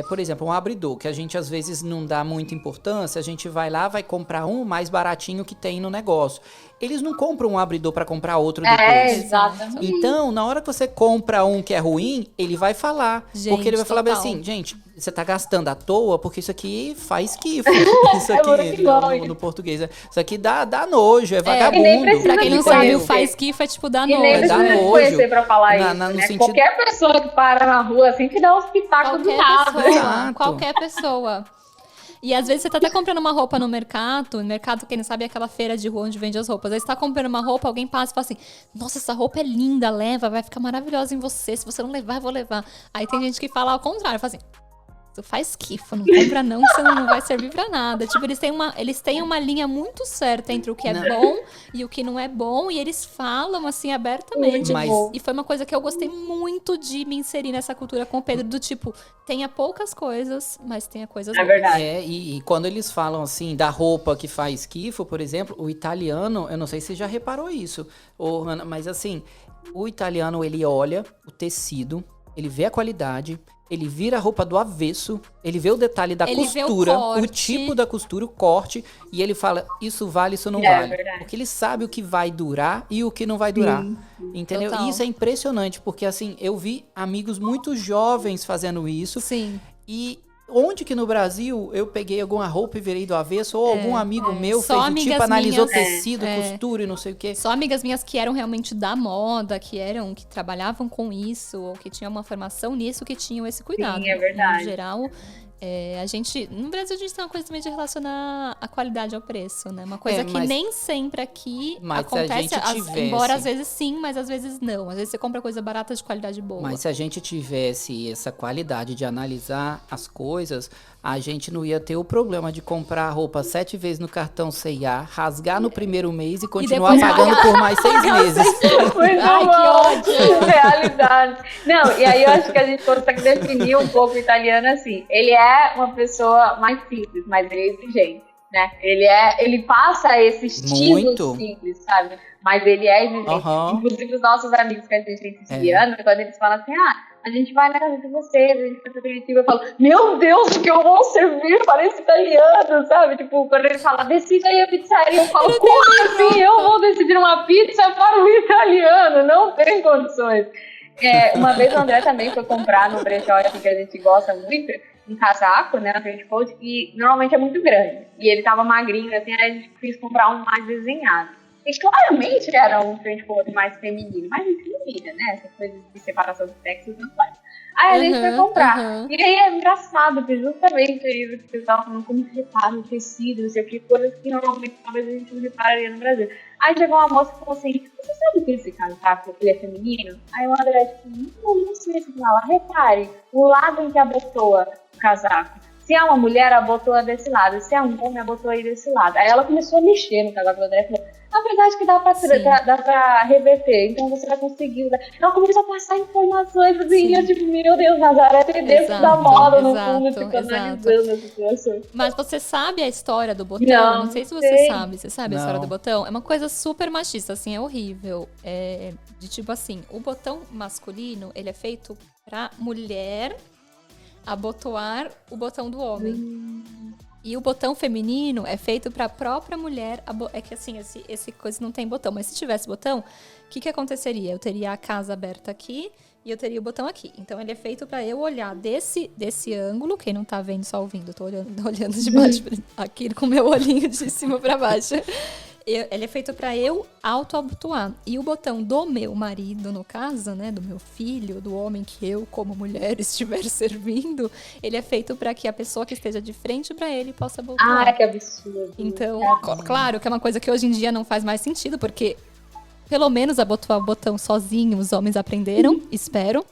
por exemplo, um abridor, que a gente às vezes não dá muita importância, a gente vai lá, vai comprar um mais baratinho que tem no negócio. Eles não compram um abridor para comprar outro depois. Exatamente. Então, na hora que você compra um que é ruim, ele vai falar. Gente, porque ele vai falar bem total. assim, gente, você tá gastando à toa, porque isso aqui faz esquifo. Isso É aqui, muito bom. no português, isso aqui dá nojo, é e nem vagabundo. precisa Pra quem não me sabe, o conhecer. faz esquifa é tipo dar E nem nojo. dá precisa me nojo. conhecer pra falar isso, no né? sentido- Qualquer pessoa que para na rua, assim, que dá uns pitacos do Qualquer nada. pessoa, Exato. qualquer pessoa. E às vezes você tá até comprando uma roupa no mercado, quem não sabe é aquela feira de rua onde vende as roupas. Aí você tá comprando uma roupa, alguém passa e fala assim, nossa, essa roupa é linda, leva, vai ficar maravilhosa em você. Se você não levar, eu vou levar. Aí tem gente que fala ao contrário, fala assim, tu faz esquifa, não compra não, que senão não vai servir pra nada. Tipo, eles têm uma linha muito certa entre o que é bom e o que não é bom, e eles falam assim abertamente. Mas- E foi uma coisa que eu gostei muito de me inserir nessa cultura com o Pedro, do tipo, tenha poucas coisas, mas tenha coisas É boas. verdade. E quando eles falam assim da roupa que faz esquifo, por exemplo, o italiano, eu não sei se você já reparou isso, Hannah, mas assim, o italiano ele olha o tecido, ele vê a qualidade, ele vira a roupa do avesso, ele vê o detalhe da Ele vê o costura, o corte. tipo da costura, o corte, e ele fala, isso vale, isso não É vale. verdade. Porque ele sabe o que vai durar e o que não vai durar. Entendeu? Total. E isso é impressionante, porque assim, eu vi amigos muito jovens fazendo isso, Sim. e onde que no Brasil eu peguei alguma roupa e virei do avesso, ou algum amigo meu Só fez o amigas tipo, analisou minhas- tecido, costura e não sei o quê. Só amigas minhas que eram realmente da moda, que trabalhavam com isso, ou que tinham uma formação nisso, que tinham esse cuidado. Sim, é verdade. No geral, no Brasil a gente tem uma coisa também de relacionar a qualidade ao preço, né? Uma coisa que mas- nem sempre aqui Mas se a acontece, gente tivesse- embora às vezes sim, mas às vezes não. Às vezes você compra coisa barata de qualidade boa. Mas se a gente tivesse essa qualidade de analisar as coisas, a gente não ia ter o problema de comprar a roupa 7 vezes no cartão C&A, rasgar no primeiro mês e continuar depois pagando por mais 6 meses. Muito Ai, bom. que ódio. Realidade. Não, e aí eu acho que a gente consegue definir um pouco o italiano assim. Ele é uma pessoa mais simples, mas ele é exigente, né? Ele passa esse estilo Muito. simples, sabe? Mas ele é exigente. Aham. Inclusive os nossos amigos que a gente tem siciliano, quando eles falam assim, a gente vai na casa de vocês, a gente faz aperitivo, eu falo, meu Deus, o que eu vou servir para esse italiano, sabe? Tipo, quando ele fala, decide aí a pizzaria, eu falo, como assim? Eu vou decidir uma pizza para o italiano? Não tem condições. Uma vez o André também foi comprar no brechó assim, que a gente gosta muito, um casaco, né, na trench coat, e normalmente é muito grande. E ele tava magrinho, assim, aí a gente quis comprar um mais desenhado. E claramente era um trench coat mais feminino, mas enfim, né, essas coisas de separação de sexos não faz. Aí a gente foi comprar. E aí é engraçado, porque justamente isso que você estava falando, como se repara no tecido, não sei o que, coisas que normalmente talvez a gente não repararia no Brasil. Aí chegou uma moça e falou assim, você sabe que esse casaco ele é feminino? Aí o André tipo, não sei se ela repare o lado em que abotoa o casaco. Se é uma mulher, a abotoa desse lado. Se é um homem, a abotoa aí desse lado. Aí ela começou a mexer no casaco do André e falou, na verdade que dá pra reverter, então você vai conseguir. Ela começou a passar informações assim, e eu tipo, meu Deus, Nazaré tem dentro da moda no fundo, tipo, analisando as situações. Mas você sabe a história do botão? Não sei se você sabe. Você sabe a história do botão? É uma coisa super machista, assim, é horrível. De tipo assim, o botão masculino, ele é feito pra mulher abotoar o botão do homem. E o botão feminino é feito pra própria mulher. É que assim, esse coisa não tem botão. Mas se tivesse botão, o que aconteceria? Eu teria a casa aberta aqui e eu teria o botão aqui. Então ele é feito pra eu olhar desse ângulo. Quem não tá vendo, só ouvindo. Tô olhando de baixo aqui com o meu olhinho de cima pra baixo. Ele é feito pra eu auto-abotoar. E o botão do meu marido, no caso, né, do meu filho, do homem que eu, como mulher, estiver servindo, ele é feito pra que a pessoa que esteja de frente pra ele possa abotoar. Ah, que absurdo. Então, claro que é uma coisa que hoje em dia não faz mais sentido, porque pelo menos abotoar o botão sozinho os homens aprenderam, espero.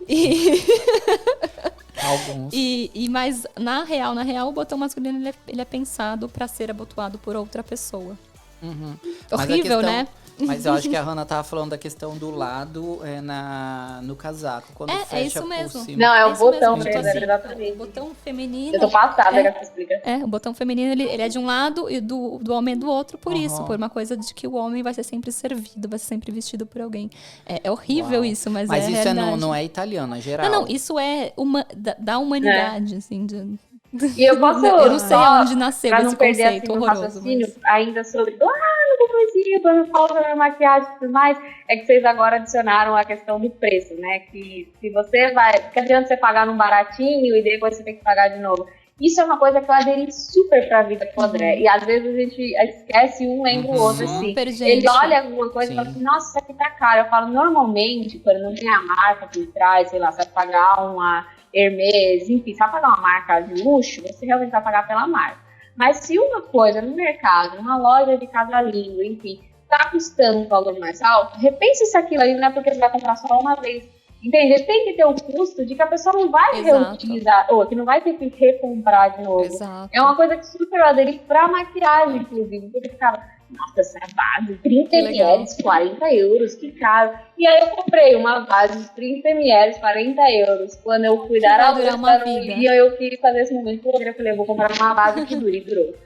E... Alguns. Mas na real, o botão masculino ele é pensado para ser abotoado por outra pessoa. Uhum. Horrível, né? Mas eu acho que a Hannah tava falando da questão do lado no casaco, quando fecha isso mesmo. por cima. Não, é o botão mesmo, mesmo, exatamente. O botão feminino... Eu tô passada que você explica. O botão feminino, ele é de um lado e do homem é do outro, por isso. Por uma coisa de que o homem vai ser sempre servido, vai ser sempre vestido por alguém. É horrível isso, mas é isso realidade. não é italiano, é geral. Não, isso é da humanidade, assim, E eu posso... Eu não sei aonde nasceu esse conceito assim, horroroso. Raciocínio, ainda sobre... não conhecia, quando falo sobre a maquiagem e tudo mais, é que vocês agora adicionaram a questão do preço, né? Que se você vai... Porque adianta você pagar num baratinho e depois você tem que pagar de novo. Isso é uma coisa que eu aderi super pra vida com o André. E às vezes a gente esquece um, lembra o outro, assim. Super, Ele olha alguma coisa e fala assim, nossa, isso aqui tá caro. Eu falo, normalmente, quando não tem a marca por trás, sei lá, você vai pagar uma Hermès, enfim, você vai pagar uma marca de luxo, você realmente vai pagar pela marca. Mas se uma coisa no mercado, numa loja de casalinho, enfim, tá custando um valor mais alto, repense se aquilo aí não é porque você vai comprar só uma vez. Entende? Tem que ter o custo de que a pessoa não vai reutilizar, ou que não vai ter que recomprar de novo. Exato. É uma coisa que super eu aderi pra maquiagem, inclusive. Porque ficava, nossa, essa base, 30 ml, 40 euros, que caro. E aí eu comprei uma base de 30 ml, 40 euros. Quando eu fui dar a durar uma vida. E eu quis fazer esse momento, eu falei, eu vou comprar uma base que dure, e durou.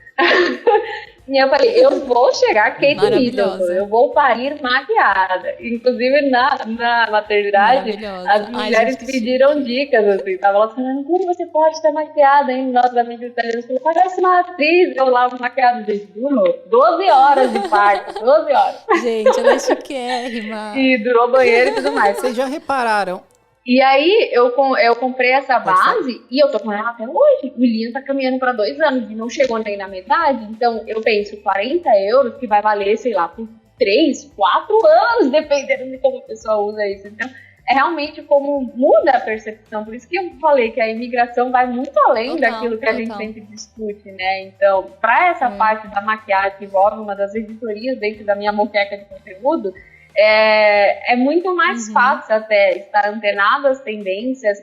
E eu falei, eu vou chegar Kate Middleton, eu vou parir maquiada. Inclusive, na maternidade, as mulheres pediram dicas, assim. Tava lá falando, como você pode estar maquiada, hein? Nossos amigos italianos falaram, parece uma atriz. Eu lá maquiada, gente, durou 12 horas de parto, 12 horas. Gente, ela é chiquérrima. E durou banheiro e tudo mais. Vocês já repararam? E aí, eu comprei essa base e eu tô com ela até hoje. O Liam tá caminhando pra 2 anos e não chegou nem na metade. Então, eu penso 40 euros que vai valer, sei lá, por 3, 4 anos, dependendo de como a pessoa usa isso. Então, é realmente como muda a percepção. Por isso que eu falei que a imigração vai muito além daquilo que a gente sempre discute, né? Então, pra essa parte da maquiagem que envolve uma das editorias dentro da minha moqueca de conteúdo, é muito mais fácil até estar antenado às tendências,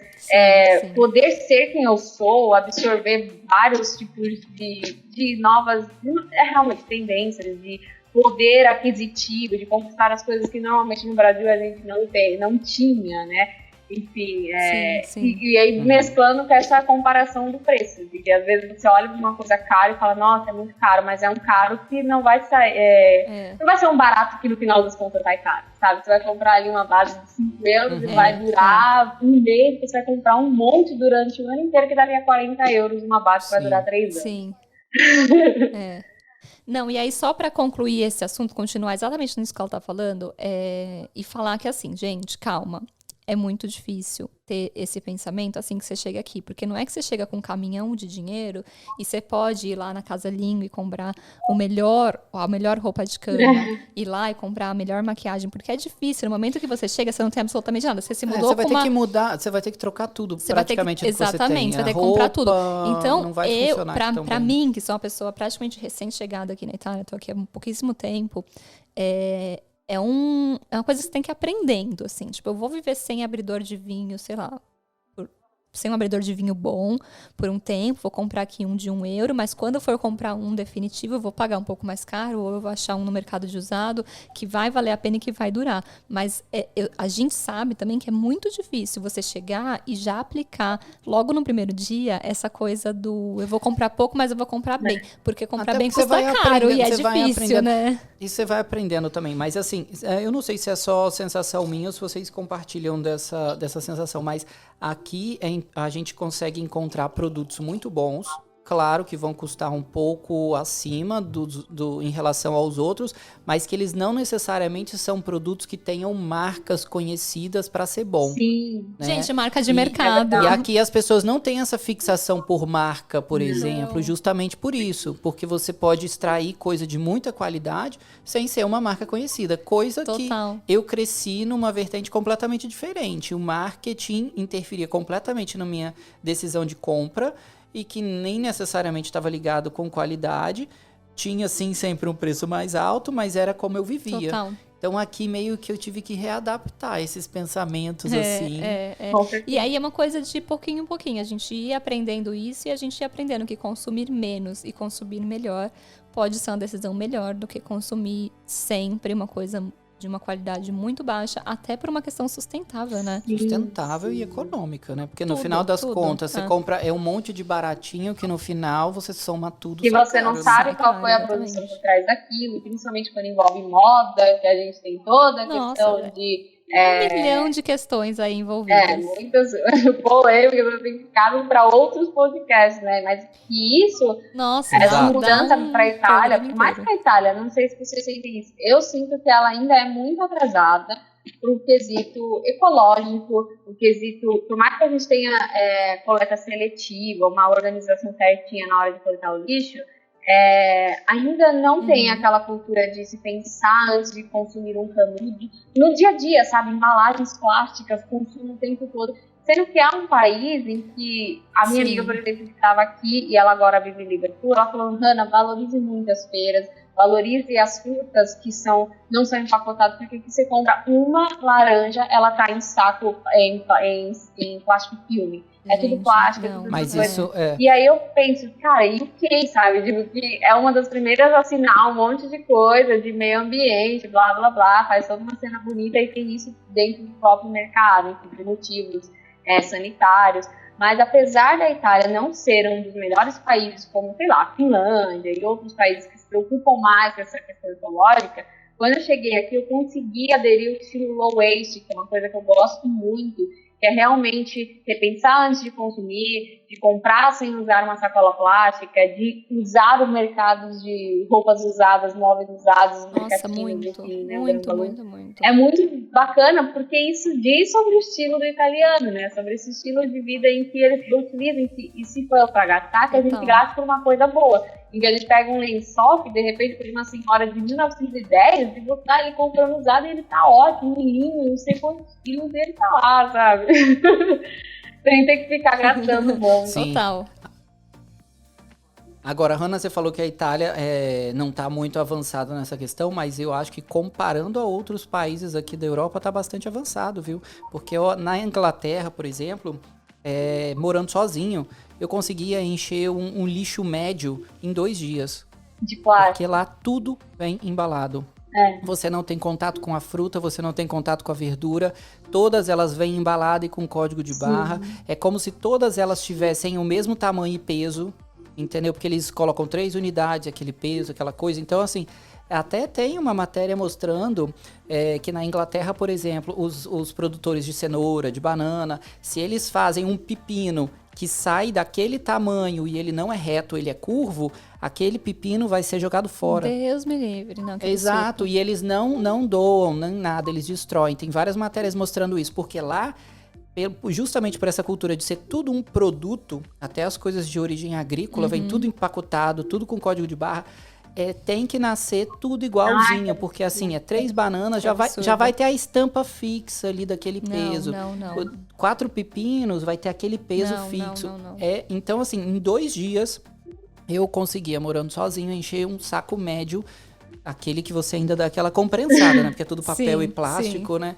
poder ser quem eu sou, absorver vários tipos de novas, realmente tendências, de poder aquisitivo, de conquistar as coisas que normalmente no Brasil a gente não tinha, né? Enfim, e aí mesclando com essa comparação do preço, porque às vezes você olha para uma coisa cara e fala, nossa, é muito caro, mas é um caro que não vai sair, não vai ser um barato que no final das contas vai caro, sabe? Você vai comprar ali uma base de 5 euros e vai durar um mês, você vai comprar um monte durante o ano inteiro que daria 40 euros uma base que vai durar 3 anos. Sim. Não, e aí só para concluir esse assunto, continuar exatamente nisso que ela tá falando, e falar que assim, gente, calma. É muito difícil ter esse pensamento assim que você chega aqui. Porque não é que você chega com um caminhão de dinheiro e você pode ir lá na Casa Lingo e comprar a melhor roupa de cama. Ir lá e comprar a melhor maquiagem. Porque é difícil. No momento que você chega, você não tem absolutamente nada. Você se mudou você vai ter que mudar, você vai ter que trocar tudo praticamente. Exatamente, você vai ter que comprar tudo. Então, pra mim, que sou uma pessoa praticamente recém-chegada aqui na Itália, tô aqui há pouquíssimo tempo, é uma coisa que você tem que ir aprendendo, assim. Tipo, eu vou viver sem abridor de vinho, sei lá, sem um abridor de vinho bom por um tempo, vou comprar aqui um de €1, mas quando eu for comprar um definitivo, eu vou pagar um pouco mais caro, ou eu vou achar um no mercado de usado que vai valer a pena e que vai durar. Mas a gente sabe também que é muito difícil você chegar e já aplicar logo no primeiro dia essa coisa do eu vou comprar pouco, mas eu vou comprar bem. Porque comprar até bem custa caro e é difícil, né? Isso você vai aprendendo também. Mas assim, eu não sei se é só sensação minha ou se vocês compartilham dessa sensação, mas aqui a gente consegue encontrar produtos muito bons, claro que vão custar um pouco acima em relação aos outros, mas que eles não necessariamente são produtos que tenham marcas conhecidas para ser bom. Sim. Né? Gente, marca de mercado. E aqui as pessoas não têm essa fixação por marca, por exemplo, justamente por isso, porque você pode extrair coisa de muita qualidade sem ser uma marca conhecida, coisa que eu cresci numa vertente completamente diferente. O marketing interferia completamente na minha decisão de compra, e que nem necessariamente estava ligado com qualidade, tinha sim sempre um preço mais alto, mas era como eu vivia. Então aqui meio que eu tive que readaptar esses pensamentos assim. E aí é uma coisa de pouquinho em pouquinho. A gente ia aprendendo isso e a gente ia aprendendo que consumir menos e consumir melhor pode ser uma decisão melhor do que consumir sempre uma coisa de uma qualidade muito baixa, até por uma questão sustentável, né? Sustentável e econômica, né? Porque no final das contas, você compra um monte de baratinho que no final você soma tudo. E você não sabe qual foi a produção por trás daquilo, principalmente quando envolve moda, que a gente tem toda a questão de... 1 milhão de questões aí envolvidas. Muitas polêmicas ficaram para outros podcasts, né? Mas que isso, essa mudança para a Itália, mais para a Itália, não sei se vocês sentem isso, eu sinto que ela ainda é muito atrasada para o quesito ecológico, o quesito, por mais que a gente tenha coleta seletiva, uma organização certinha na hora de coletar o lixo, ainda não tem aquela cultura de se pensar antes de consumir um canudo. No dia a dia, sabe? Embalagens plásticas, consumo o tempo todo. Sendo que há um país em que a minha amiga, por exemplo, que estava aqui e ela agora vive em Liverpool, ela falou: Hannah, valorize muito as feiras, valorize as frutas que não são empacotadas, porque aqui você compra uma laranja, ela tá em saco, em plástico filme. Tudo plástico, tudo mas isso E aí eu penso, cara, e o que, sabe? Digo que é uma das primeiras a assinar um monte de coisa de meio ambiente, blá, blá, blá, faz toda uma cena bonita e tem isso dentro do próprio mercado, enfim, por motivos sanitários. Mas apesar da Itália não ser um dos melhores países, como, sei lá, a Finlândia e outros países que se preocupam mais com essa questão ecológica, quando eu cheguei aqui eu consegui aderir ao estilo low waste, que é uma coisa que eu gosto muito, que é realmente repensar antes de consumir, de comprar sem usar uma sacola plástica, de usar os mercados de roupas usadas, móveis usados. Nossa, muito, né, muito. É muito bacana, porque isso diz sobre o estilo do italiano, né? Sobre esse estilo de vida em que eles utilizam, e se for para gastar, que a gente gasta por uma coisa boa. Em que a gente pega um lençol que, de repente, foi uma senhora de 1910, e você tá ele comprando usado e ele tá ótimo, lindo, não sei quantos quilos dele tá lá, sabe? Sem ter que ficar gastando muito. Total. Agora, Hannah, você falou que a Itália não está muito avançada nessa questão, mas eu acho que comparando a outros países aqui da Europa, está bastante avançado, viu? Porque na Inglaterra, por exemplo, morando sozinho, eu conseguia encher um lixo médio em 2 dias. De plástico. Porque lá tudo vem embalado. Você não tem contato com a fruta, você não tem contato com a verdura, todas elas vêm embaladas e com código de barra. É como se todas elas tivessem o mesmo tamanho e peso, entendeu? Porque eles colocam 3 unidades, aquele peso, aquela coisa. Então, assim, até tem uma matéria mostrando que na Inglaterra, por exemplo, os produtores de cenoura, de banana, se eles fazem um pepino que sai daquele tamanho e ele não é reto, ele é curvo, aquele pepino vai ser jogado fora. Deus me livre. Não, exato, e eles não doam, nem nada, eles destroem. Tem várias matérias mostrando isso, porque lá, justamente por essa cultura de ser tudo um produto, até as coisas de origem agrícola, vem tudo empacotado, tudo com código de barra, tem que nascer tudo igualzinho, porque assim, 3 bananas, já vai ter a estampa fixa ali daquele peso. Não. 4 pepinos, vai ter aquele peso fixo. Não. Então, assim, em 2 dias, eu conseguia, morando sozinho, encher um saco médio, aquele que você ainda dá aquela comprensada, né? Porque é tudo papel e plástico, né?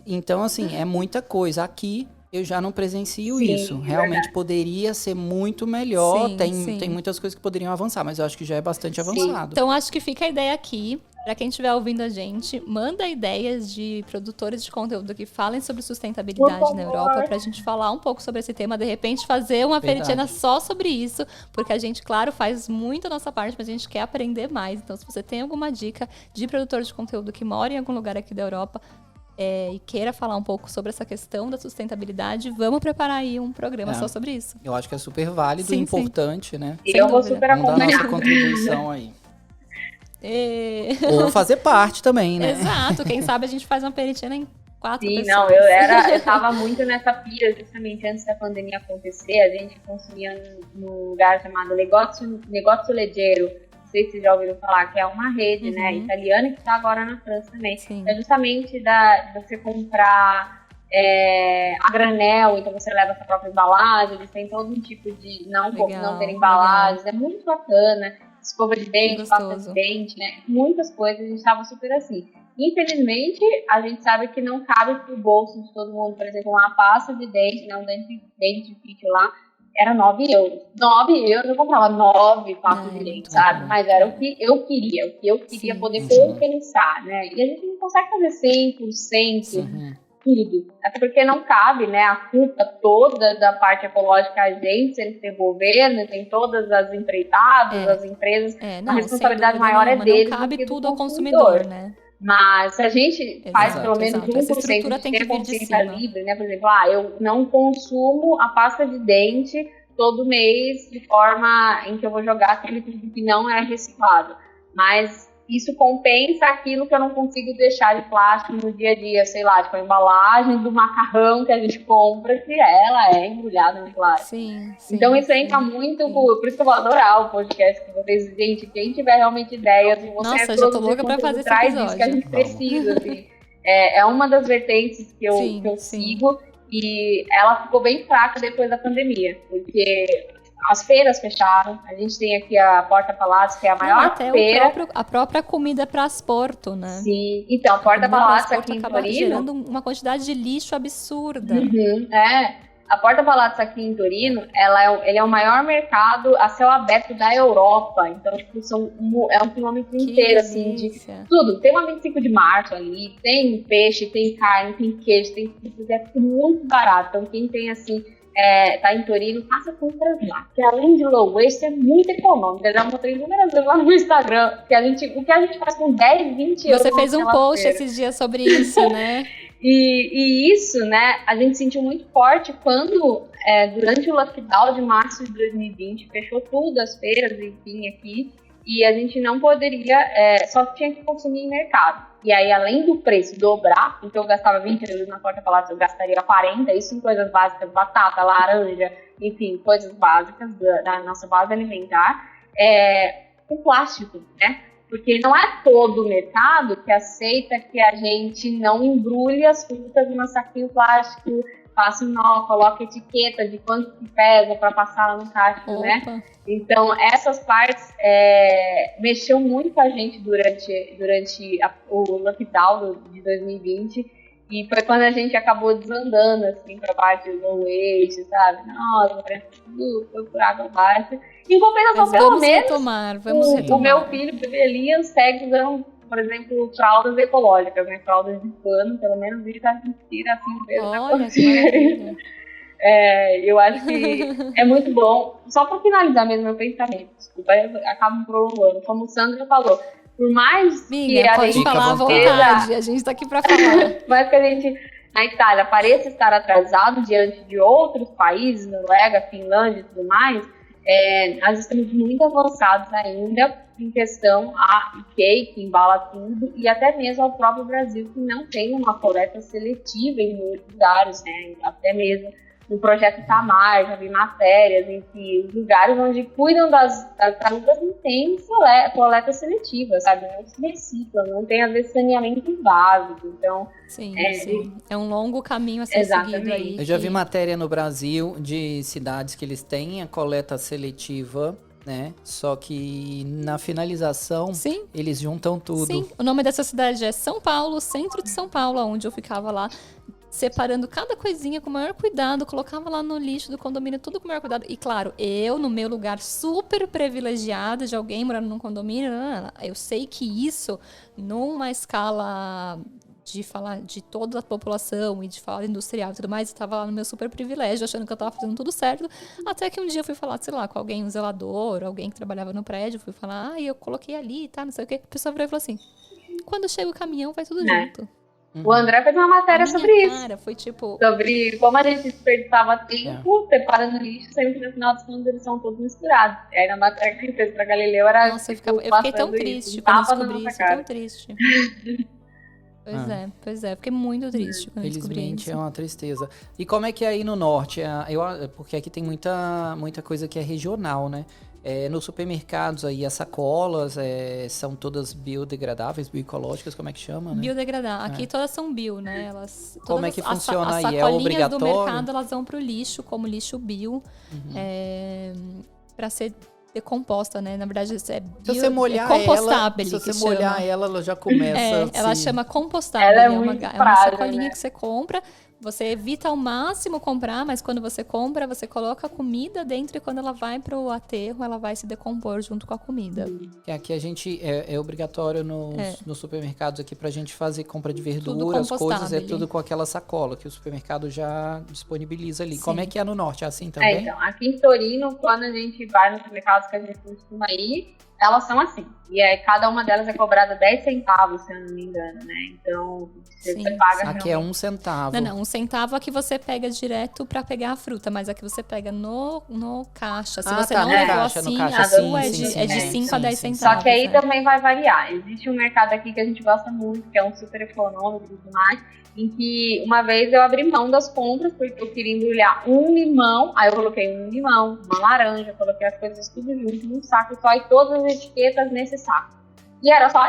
Então, assim, é muita coisa. Aqui, eu já não presencio isso. Realmente poderia ser muito melhor. Tem muitas coisas que poderiam avançar, mas eu acho que já é bastante avançado. Então, acho que fica a ideia aqui. Para quem estiver ouvindo a gente, manda ideias de produtores de conteúdo que falem sobre sustentabilidade na Europa, pra gente falar um pouco sobre esse tema, de repente fazer uma Aperitiana só sobre isso, porque a gente, claro, faz muito a nossa parte, mas a gente quer aprender mais. Então, se você tem alguma dica de produtor de conteúdo que mora em algum lugar aqui da Europa, e queira falar um pouco sobre essa questão da sustentabilidade, vamos preparar aí um programa só sobre isso. Eu acho que é super válido e importante, né? E eu vou super acompanhar. Vamos dar nossa contribuição aí. Ou fazer parte também, né? Exato, quem sabe a gente faz uma Aperitiana em 4 pessoas. Não, eu tava muito nessa pira, justamente antes da pandemia acontecer, a gente consumia num lugar chamado Negócio Leggero, não sei se vocês já ouviram falar, que é uma rede, né, italiana, que tá agora na França também. É justamente de você comprar a granel, então você leva a sua própria embalagem, eles têm todo um tipo de não ter embalagens, é muito bacana. Escova de dente, pasta de dente, né? Muitas coisas, a gente tava super assim. Infelizmente, a gente sabe que não cabe pro bolso de todo mundo. Por exemplo, uma pasta de dente, né, um dentifício lá, era 9 euros. 9 euros eu comprava 9 pastas de dente, sabe? Mas era o que eu queria poder compensar, né? E a gente não consegue fazer 100%. Tudo. Até porque não cabe, né, a culpa toda da parte ecológica a gente, sendo que tem governo, tem todas as empreitadas, as empresas, a responsabilidade maior é deles. Não cabe tudo ao consumidor, né? Mas se a gente faz pelo menos 1% de ter consciência livre, né? Por exemplo, eu não consumo a pasta de dente todo mês de forma em que eu vou jogar aquele tudo que não é reciclado. Mas isso compensa aquilo que eu não consigo deixar de plástico no dia a dia, sei lá, tipo a embalagem do macarrão que a gente compra, que ela é embrulhada no plástico. Sim, então isso entra muito, por isso que eu vou adorar o podcast com vocês, gente, quem tiver realmente ideias, você Nossa, já tô louca pra fazer esse episódio. Isso que a gente precisa, assim. É uma das vertentes que eu sigo, e ela ficou bem fraca depois da pandemia, porque as feiras fecharam, a gente tem aqui a Porta Palácio, que é a maior feira. Até a própria comida transporto, né? Sim, então, a Porta Palácio aqui em Torino gerando uma quantidade de lixo absurda. A Porta Palácio aqui em Torino, ele é o maior mercado a céu aberto da Europa, então, tipo, é um quilômetro inteiro, assim, de tudo. Tem uma 25 de março ali, tem peixe, tem carne, tem queijo, tem tudo, é tudo muito barato. Então, quem tem, assim, tá em Torino, faça compras lá, que além de low waste é muito econômico. Eu já mostrei inúmeras vezes lá no Instagram o que a gente faz com 10, 20 euros. Você fez um post esses dias sobre isso, né? E isso, né, a gente sentiu muito forte quando, durante o lockdown de março de 2020, fechou tudo, as feiras, enfim, aqui, e a gente não poderia, só tinha que consumir em mercado. E aí, além do preço dobrar, então eu gastava 20 euros na Porta Palácio, eu gastaria 40, isso em coisas básicas, batata, laranja, enfim, coisas básicas da nossa base alimentar, com plástico, né? Porque não é todo o mercado que aceita que a gente não embrulhe as frutas em um saquinho plástico, faça nó, coloque etiqueta de quanto que pesa para passar lá no caixa, né? Então, essas partes mexeu muito com a gente durante o lockdown de 2020, e foi quando a gente acabou desandando, assim, para parte do low waste, sabe? Nossa, foi por água abaixo. Em compensação, pelo menos, o meu filho, o Elian, segue usando, por exemplo, fraldas ecológicas, né? Fraldas de pano, pelo menos isso a gente tira assim um peso da consciência. Eu acho que é muito bom. Só para finalizar mesmo meu pensamento, desculpa, eu acabo prolongando. Como o Sandra falou, por mais que a gente falar à vontade, a gente tá aqui para falar. Mas que a gente, na Itália, pareça estar atrasado diante de outros países, Noruega, Finlândia e tudo mais, nós estamos muito avançados ainda em questão a IKEA, que embala tudo, e até mesmo ao próprio Brasil, que não tem uma coleta seletiva em muitos lugares, né? Até mesmo no projeto Tamar, já vi matérias em que os lugares onde cuidam das tartarugas não tem coleta seletiva, sabe? Não se recicla, não tem, às vezes, saneamento básico. Então, sim. É um longo caminho a ser seguido aí. Eu já vi matéria no Brasil de cidades que eles têm a coleta seletiva, né? Só que na finalização, eles juntam tudo. Sim, o nome dessa cidade é São Paulo, centro de São Paulo, onde eu ficava lá, separando cada coisinha com o maior cuidado, colocava lá no lixo do condomínio, tudo com o maior cuidado. E claro, eu, no meu lugar super privilegiado de alguém morando num condomínio, eu sei que isso, numa escala de falar de toda a população e de falar industrial e tudo mais, eu estava lá no meu super privilégio, achando que eu estava fazendo tudo certo, até que um dia eu fui falar, sei lá, com alguém, um zelador, alguém que trabalhava no prédio, fui falar, eu coloquei ali, tá, não sei o quê. A pessoa virou e falou assim, quando chega o caminhão, vai tudo junto. O André fez uma matéria sobre isso. Foi tipo... Sobre como a gente desperdiçava tempo separando lixo, sempre no final dos contos eles são todos misturados. E aí na matéria que ele fez pra Galileu era... Nossa, eu fiquei tão triste quando eu descobri isso, tão triste. Pois é, fiquei muito triste quando eu descobri isso. Felizmente é uma tristeza. E como é que é aí no norte? Porque aqui tem muita coisa que é regional, né? Nos supermercados aí, as sacolas são todas biodegradáveis, bioecológicas, como é que chama, né? Biodegradáveis. Aqui todas são bio, né? Como é que funciona aí? É obrigatório? Do mercado, elas vão pro lixo, como lixo bio, para ser decomposta, né? Na verdade, se você molhar compostável. Se você molhar ela já começa ela chama compostável. Ela é uma frágil, sacolinha né? que você compra. Você evita ao máximo comprar, mas quando você compra, você coloca a comida dentro e quando ela vai pro aterro, ela vai se decompor junto com a comida. Aqui a gente é obrigatório nos supermercados aqui pra gente fazer compra de verduras, coisas, é tudo com aquela sacola que o supermercado já disponibiliza ali. Sim. Como é que é no norte? É assim também? Então, aqui em Torino, quando a gente vai nos supermercados que a gente costuma ir, elas são assim. E aí cada uma delas é cobrada 10 centavos, se eu não me engano, né? Então, você paga... Aqui é 1 centavo. Não, 1 centavo é que você pega direto pra pegar a fruta, mas aqui você pega no caixa. Se você não levou assim, a sua é de 5 a 10 centavos. Só que aí também vai variar. Existe um mercado aqui que a gente gosta muito, que é um super econômico e tudo mais, em que uma vez eu abri mão das compras porque eu queria embrulhar um limão, aí eu coloquei um limão, uma laranja, coloquei as coisas tudo junto num saco só e todas as etiquetas nesse saco. E era só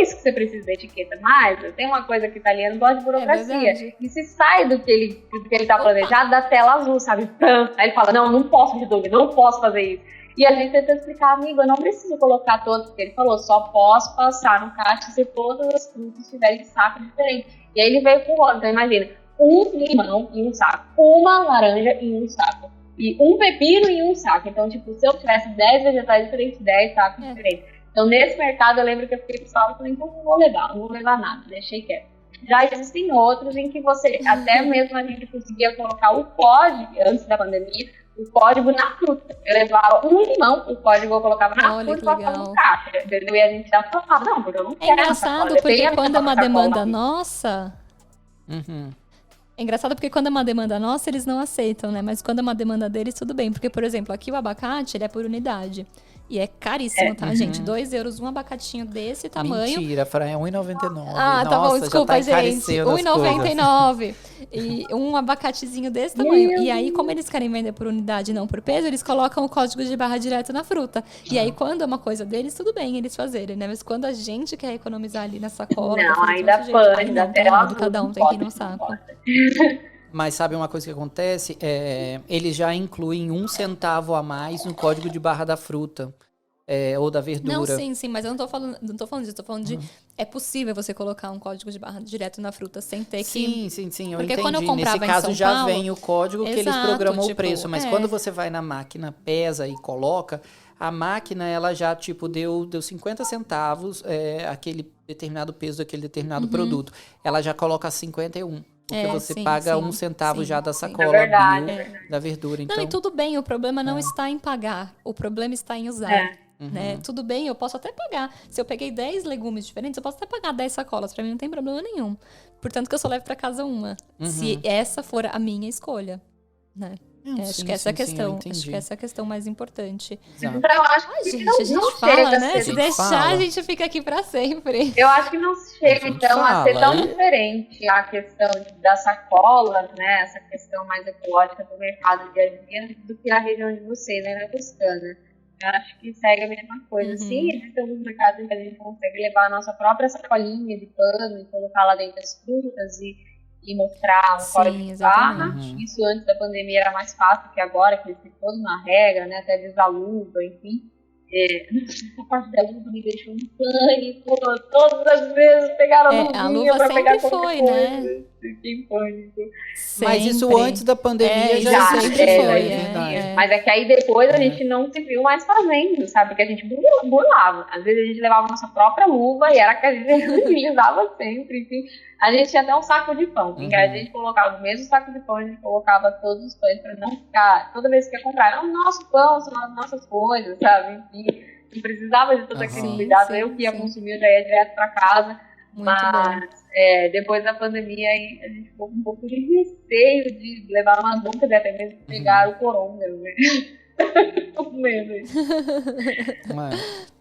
isso que você precisa da etiqueta. Mas tem uma coisa que o italiano gosta de burocracia. E se sai do que ele tá planejado, da tela azul, sabe? Aí ele fala, não posso, Vidug, não posso fazer isso. E a gente tenta explicar, amigo, eu não preciso colocar todos, porque ele falou, só posso passar no caixa se todas as frutas tiverem saco diferente. E aí ele veio com o rolo, então imagina, um limão em um saco, uma laranja em um saco, e um pepino em um saco. Então, tipo, se eu tivesse 10 vegetais diferentes, 10 sacos diferentes. Então, nesse mercado, eu lembro que eu fiquei pessoal e falei, então não vou levar nada, deixei quieto. Já existem outros em que você, até mesmo a gente conseguia colocar o código, antes da pandemia, o código na fruta. Eu levava um limão, o código eu colocava na fruta e colocava no caixa, entendeu? E a gente já falava, não, porque eu não quero. É engraçado porque quando é uma demanda nossa... É engraçado porque quando é uma demanda nossa, eles não aceitam, né? Mas quando é uma demanda deles, tudo bem. Porque, por exemplo, aqui o abacate, ele é por unidade. E é caríssimo, tá, gente? 2 euros um abacatinho desse tamanho. Mentira, Fran, é 1,99. Ah, tá bom, desculpa, gente. 1,99. E um abacatezinho desse tamanho. E aí, como eles querem vender por unidade e não por peso, eles colocam o código de barra direto na fruta. E aí, quando é uma coisa deles, tudo bem eles fazerem, né? Mas quando a gente quer economizar ali na sacola... Não, ainda pães, até lá. Cada um tem que ir no saco. Mas sabe uma coisa que acontece? Eles já incluem 1 centavo a mais no código de barra da fruta. Ou da verdura. Não, sim, mas eu não tô falando disso, tô falando de... É possível você colocar um código de barra direto na fruta sem ter que... Sim, eu porque entendi. Quando eu comprava Nesse caso em São já Paulo, vem o código que eles programam o preço. Mas quando você vai na máquina, pesa e coloca, a máquina, ela já, deu 50 centavos aquele determinado peso daquele determinado produto. Ela já coloca 51. Porque você paga 1 centavo já da sacola da verdura. Então... Não, e tudo bem, o problema não está em pagar. O problema está em usar. Né? Tudo bem, eu posso até pagar. Se eu peguei 10 legumes diferentes, eu posso até pagar 10 sacolas. Pra mim não tem problema nenhum. Portanto que eu só levo pra casa uma. Se essa for a minha escolha. Né? Acho que essa é a questão. Acho que essa é a questão mais importante. Então, eu acho que gente, a gente fala, né? Se deixar, a gente fica aqui pra sempre. Eu acho que não chega, então, a ser tão diferente a questão da sacola, né? Essa questão mais ecológica do mercado de alimentos do que a região de vocês, né? Na Toscana. Eu acho que segue a mesma coisa. Sim, existem alguns mercados em que a gente consegue levar a nossa própria sacolinha de pano e colocar lá dentro as frutas e mostrar um código de barra. Isso antes da pandemia era mais fácil que agora, que eles têm toda uma regra, né? Até desde a luva, enfim. Essa parte da luva me deixou em pânico. Todas as vezes pegaram a luva pra pegar qualquer coisa. Né? Fiquei em pânico. Mas isso antes da pandemia já sempre foi. Mas é que aí depois a gente não se viu mais fazendo, sabe? Porque a gente burlava. Às vezes a gente levava a nossa própria luva e era que a gente utilizava sempre. Enfim, a gente tinha até um saco de pão. Em que a gente colocava o mesmo saco de pão, a gente colocava todos os pães pra não ficar... Toda vez que ia comprar, era o nosso pão, são as nossas coisas, sabe? Enfim, não precisava de todo aquele cuidado. Eu que ia consumir, eu já ia direto pra casa. Mas depois da pandemia aí, a gente ficou com um pouco de receio de levar umas boncas e até mesmo pegar o coronga, né? Tô com medo.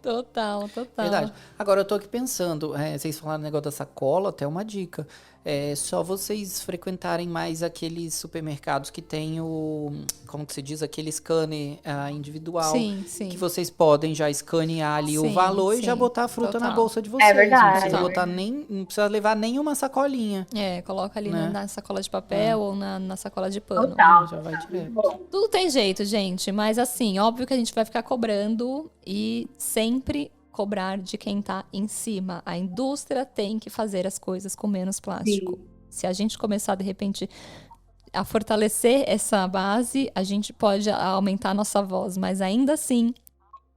Total. Verdade. Agora eu tô aqui pensando, vocês falaram o negócio da sacola, até uma dica. É só vocês frequentarem mais aqueles supermercados que tem como que se diz, aquele scanner individual. Sim, sim. Que vocês podem já escanear ali o valor e já botar a fruta na bolsa de vocês. É verdade. Não precisa não precisa levar nenhuma sacolinha. Coloca ali né? na sacola de papel ou na sacola de pano. Total. Já vai direto. Tudo tem jeito, gente, mas assim, óbvio que a gente vai ficar cobrando e sempre cobrar de quem tá em cima. A indústria tem que fazer as coisas com menos plástico. Sim. Se a gente começar, de repente, a fortalecer essa base, a gente pode aumentar a nossa voz, mas ainda assim,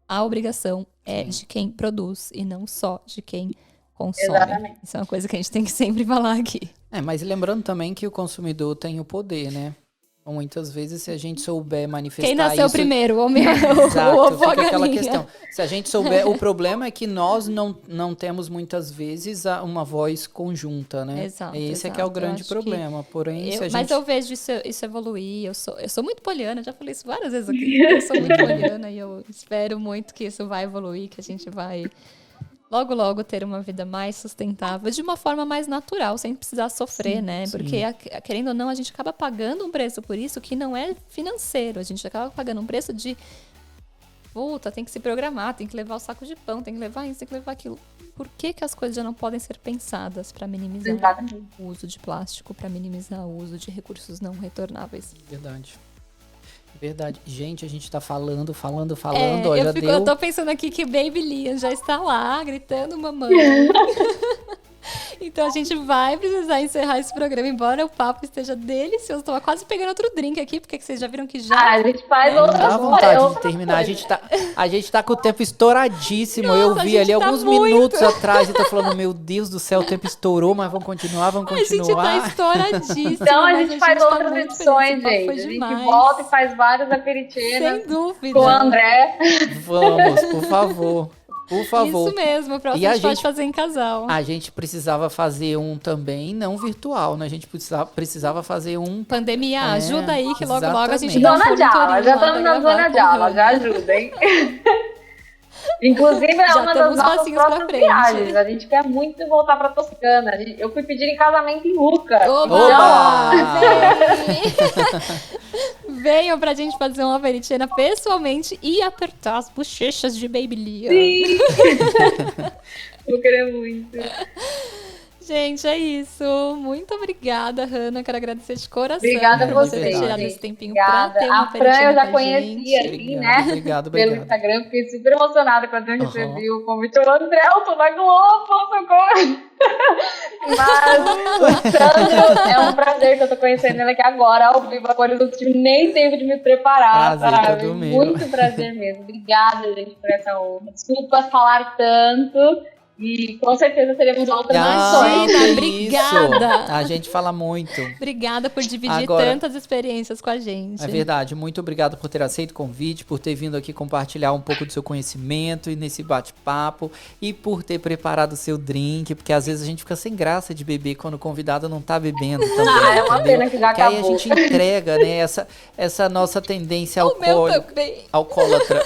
a obrigação é de quem produz e não só de quem consome. Exatamente. Isso é uma coisa que a gente tem que sempre falar aqui. Mas lembrando também que o consumidor tem o poder, né? Muitas vezes, se a gente souber manifestar quem nasceu isso... primeiro, o Exato, ovo ou a fica aquela galinha? questão. Se a gente souber... O problema é que nós não temos, muitas vezes, uma voz conjunta, né? Exato, Esse é que é o grande problema. Porém, se a gente... Mas eu vejo isso evoluir. Eu sou muito poliana, já falei isso várias vezes aqui. Eu sou muito poliana e eu espero muito que isso vai evoluir, que a gente vai... Logo, logo ter uma vida mais sustentável, de uma forma mais natural, sem precisar sofrer, né? sim. Porque, querendo ou não, a gente acaba pagando um preço por isso que não é financeiro. A gente acaba pagando um preço de... Puta, tem que se programar, tem que levar o saco de pão, tem que levar isso, tem que levar aquilo. Por que as coisas já não podem ser pensadas para minimizar Exatamente. o uso de plástico, para minimizar o uso de recursos não retornáveis? Verdade. Gente, a gente tá falando. Ó, Eu tô pensando aqui que Baby Liam já está lá, gritando mamãe. Então a gente vai precisar encerrar esse programa, embora o papo esteja delicioso. Tô quase pegando outro drink aqui, porque vocês já viram que já... A gente faz Não outras dá vontade coisas. de terminar. A gente tá com o tempo estouradíssimo. Nossa, Eu a vi gente ali tá alguns muito. minutos atrás e tô falando, meu Deus do céu, o tempo estourou, mas vamos continuar. A gente tá estouradíssimo. Então a mas gente faz tá outras muito edições, feliz, o papo gente. foi A gente demais. volta e faz várias aperitinas Sem dúvida. com o André. Vamos, por favor. Por favor. Isso mesmo, o próximo E a a gente pode gente- fazer em casal. A gente precisava fazer um também, não virtual, né? A gente precisava fazer um... Pandemia, É, ajuda aí que logo a gente exatamente. dá um Zona de aula, monitorinho já lá estamos pra na gravar zona com de aula, Hannah. já ajuda, hein? Inclusive, é Já uma temos das nossas passinhos pra próximas frente. viagens. A gente quer muito voltar pra Toscana. Eu fui pedir em casamento em Lucca. Oba! Oba! Venham pra gente fazer uma veritina pessoalmente e apertar as bochechas de Baby Liam. Sim! Eu queria muito. Gente, é isso. Muito obrigada, Hannah. Quero agradecer de coração Obrigada a por você ter vocês, tirado gente. esse tempinho Obrigada. pra ter uma A Fran eu veritina já com a conhecia, gente. assim, né? Obrigado. Pelo Instagram, fiquei super emocionada quando eu recebi o convite. Eu, André, eu tô na Globo, socorro! Mas o Sandro, é um prazer que eu tô conhecendo ele aqui agora, ao vivo, agora eu não tive nem tempo de me preparar, Prazer sabe? todo meu. Muito prazer mesmo. Obrigada, gente, por essa honra. Desculpa falar tanto. E com certeza teremos outras edições. Imagina, que obrigada. isso. A gente fala muito. Obrigada por dividir Agora- tantas experiências com a gente. É verdade, muito obrigado por ter aceito o convite, por ter vindo aqui compartilhar um pouco do seu conhecimento e nesse bate-papo e por ter preparado o seu drink, porque às vezes a gente fica sem graça de beber quando o convidado não tá bebendo também, É uma entendeu? pena que já Que aí a acabou. gente entrega, né, essa nossa tendência O meu alcoólica, também. alcoólatra.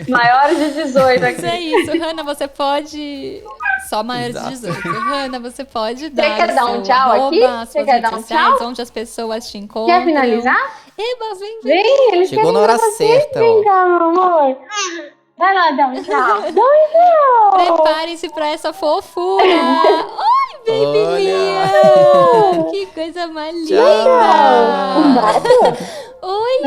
Maiores de 18 Mas é aqui. isso, Hannah, você pode... Só maiores Exato. de 18. Hannah, você pode dar quer o dar um seu tchau arroba, aqui? as Você suas quer redes dar um sociais, tchau? onde as pessoas te encontram. Quer finalizar? Eba, vem. Vem, eles Chegou querem na hora você, certa, vem ó. cá, meu amor. Vai lá, dá um tchau. Dá um tchau. Preparem-se pra essa fofura. Oi, Baby Olha. Liam. Que coisa mais linda. Oi.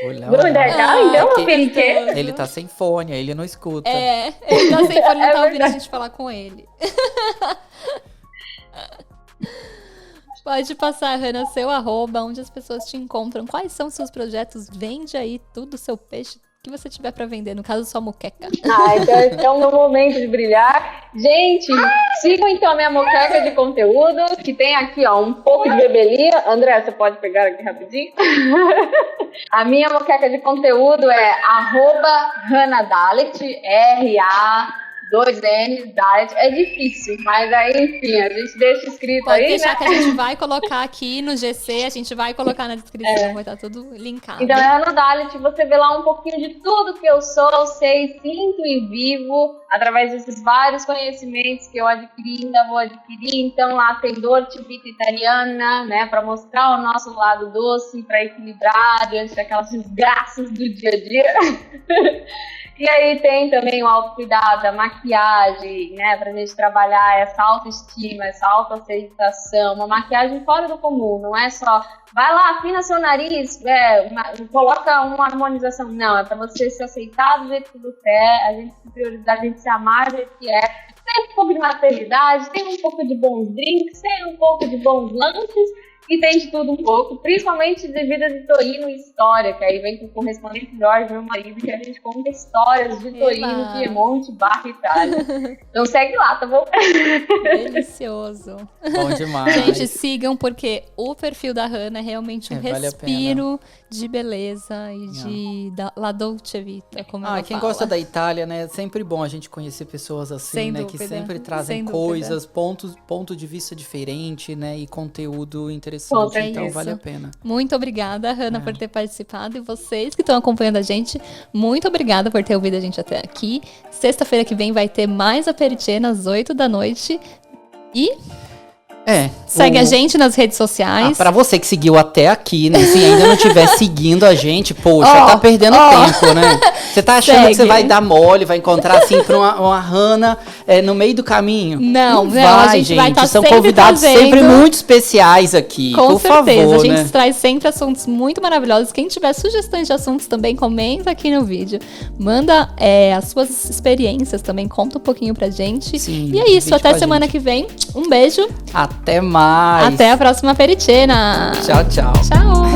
Olha, Vamos dar tchau, então, que- periquê? ele tá sem fone, aí ele não escuta. É, ele tá sem fone, não É tá ouvindo a verdade. gente falar com ele. Pode passar, Hannah, seu arroba, onde as pessoas te encontram. Quais são os seus projetos? Vende aí tudo o seu peixe que você tiver pra vender, no caso, sua moqueca. Então esse é o meu momento de brilhar. Gente, sigam então a minha moqueca de conteúdo, que tem aqui, ó, um pouco de bebelia. André, você pode pegar aqui rapidinho? A minha moqueca de conteúdo é @HannahDalet, 2 N's, Dalet, é difícil, mas aí, enfim, a gente deixa escrito Pode aí, deixar né? que a gente vai colocar aqui no GC, a gente vai colocar na descrição, vai estar tudo linkado. Então, no Dalet, você vê lá um pouquinho de tudo que eu sou, sei, sinto e vivo, através desses vários conhecimentos que eu adquiri, ainda vou adquirir. Então, lá tem Dolce Vita Italiana, né, para mostrar o nosso lado doce, para equilibrar diante daquelas desgraças do dia a dia. E aí tem também o autocuidado, a maquiagem, né, pra gente trabalhar essa autoestima, essa autoaceitação, uma maquiagem fora do comum, não é só, vai lá, afina seu nariz, coloca uma harmonização, não, é pra você se aceitar do jeito que você é, a gente se priorizar, a gente se amar do jeito que é, tem um pouco de maternidade, tem um pouco de bons drinks, tem um pouco de bons lanches, e tem de tudo um pouco, principalmente de vida de Torino e história, que aí vem com o correspondente Jorge, meu marido, que a gente conta histórias de Torino, Piemonte, Itália. Então segue lá, tá bom? Delicioso. Bom demais. Gente, sigam, porque o perfil da Hannah é realmente um vale respiro de beleza e de La Dolce Vita, como ela quem fala. gosta da Itália, né, é sempre bom a gente conhecer pessoas assim, Sem né, dúvida, que sempre trazem coisas, ponto de vista diferente, né, e conteúdo interessante, então vale a pena. Muito obrigada, Hannah, por ter participado, e vocês que estão acompanhando a gente, muito obrigada por ter ouvido a gente até aqui. Sexta-feira que vem vai ter mais Aperitiena às 8 da noite, e... segue a gente nas redes sociais. Pra você que seguiu até aqui, né? Se ainda não estiver seguindo a gente, poxa, tá perdendo tempo, né? Você tá achando que você vai dar mole, vai encontrar assim pra uma Hannah no meio do caminho? Não, vai, a gente vai estar São sempre convidados trazendo... sempre muito especiais aqui, Com por certeza, favor, a gente né? traz sempre assuntos muito maravilhosos. Quem tiver sugestões de assuntos também, comenta aqui no vídeo. Manda as suas experiências também, conta um pouquinho pra gente. Sim, e é isso, até semana que vem. Um beijo. Até mais. Até a próxima Aperitiena. Tchau, tchau. Tchau.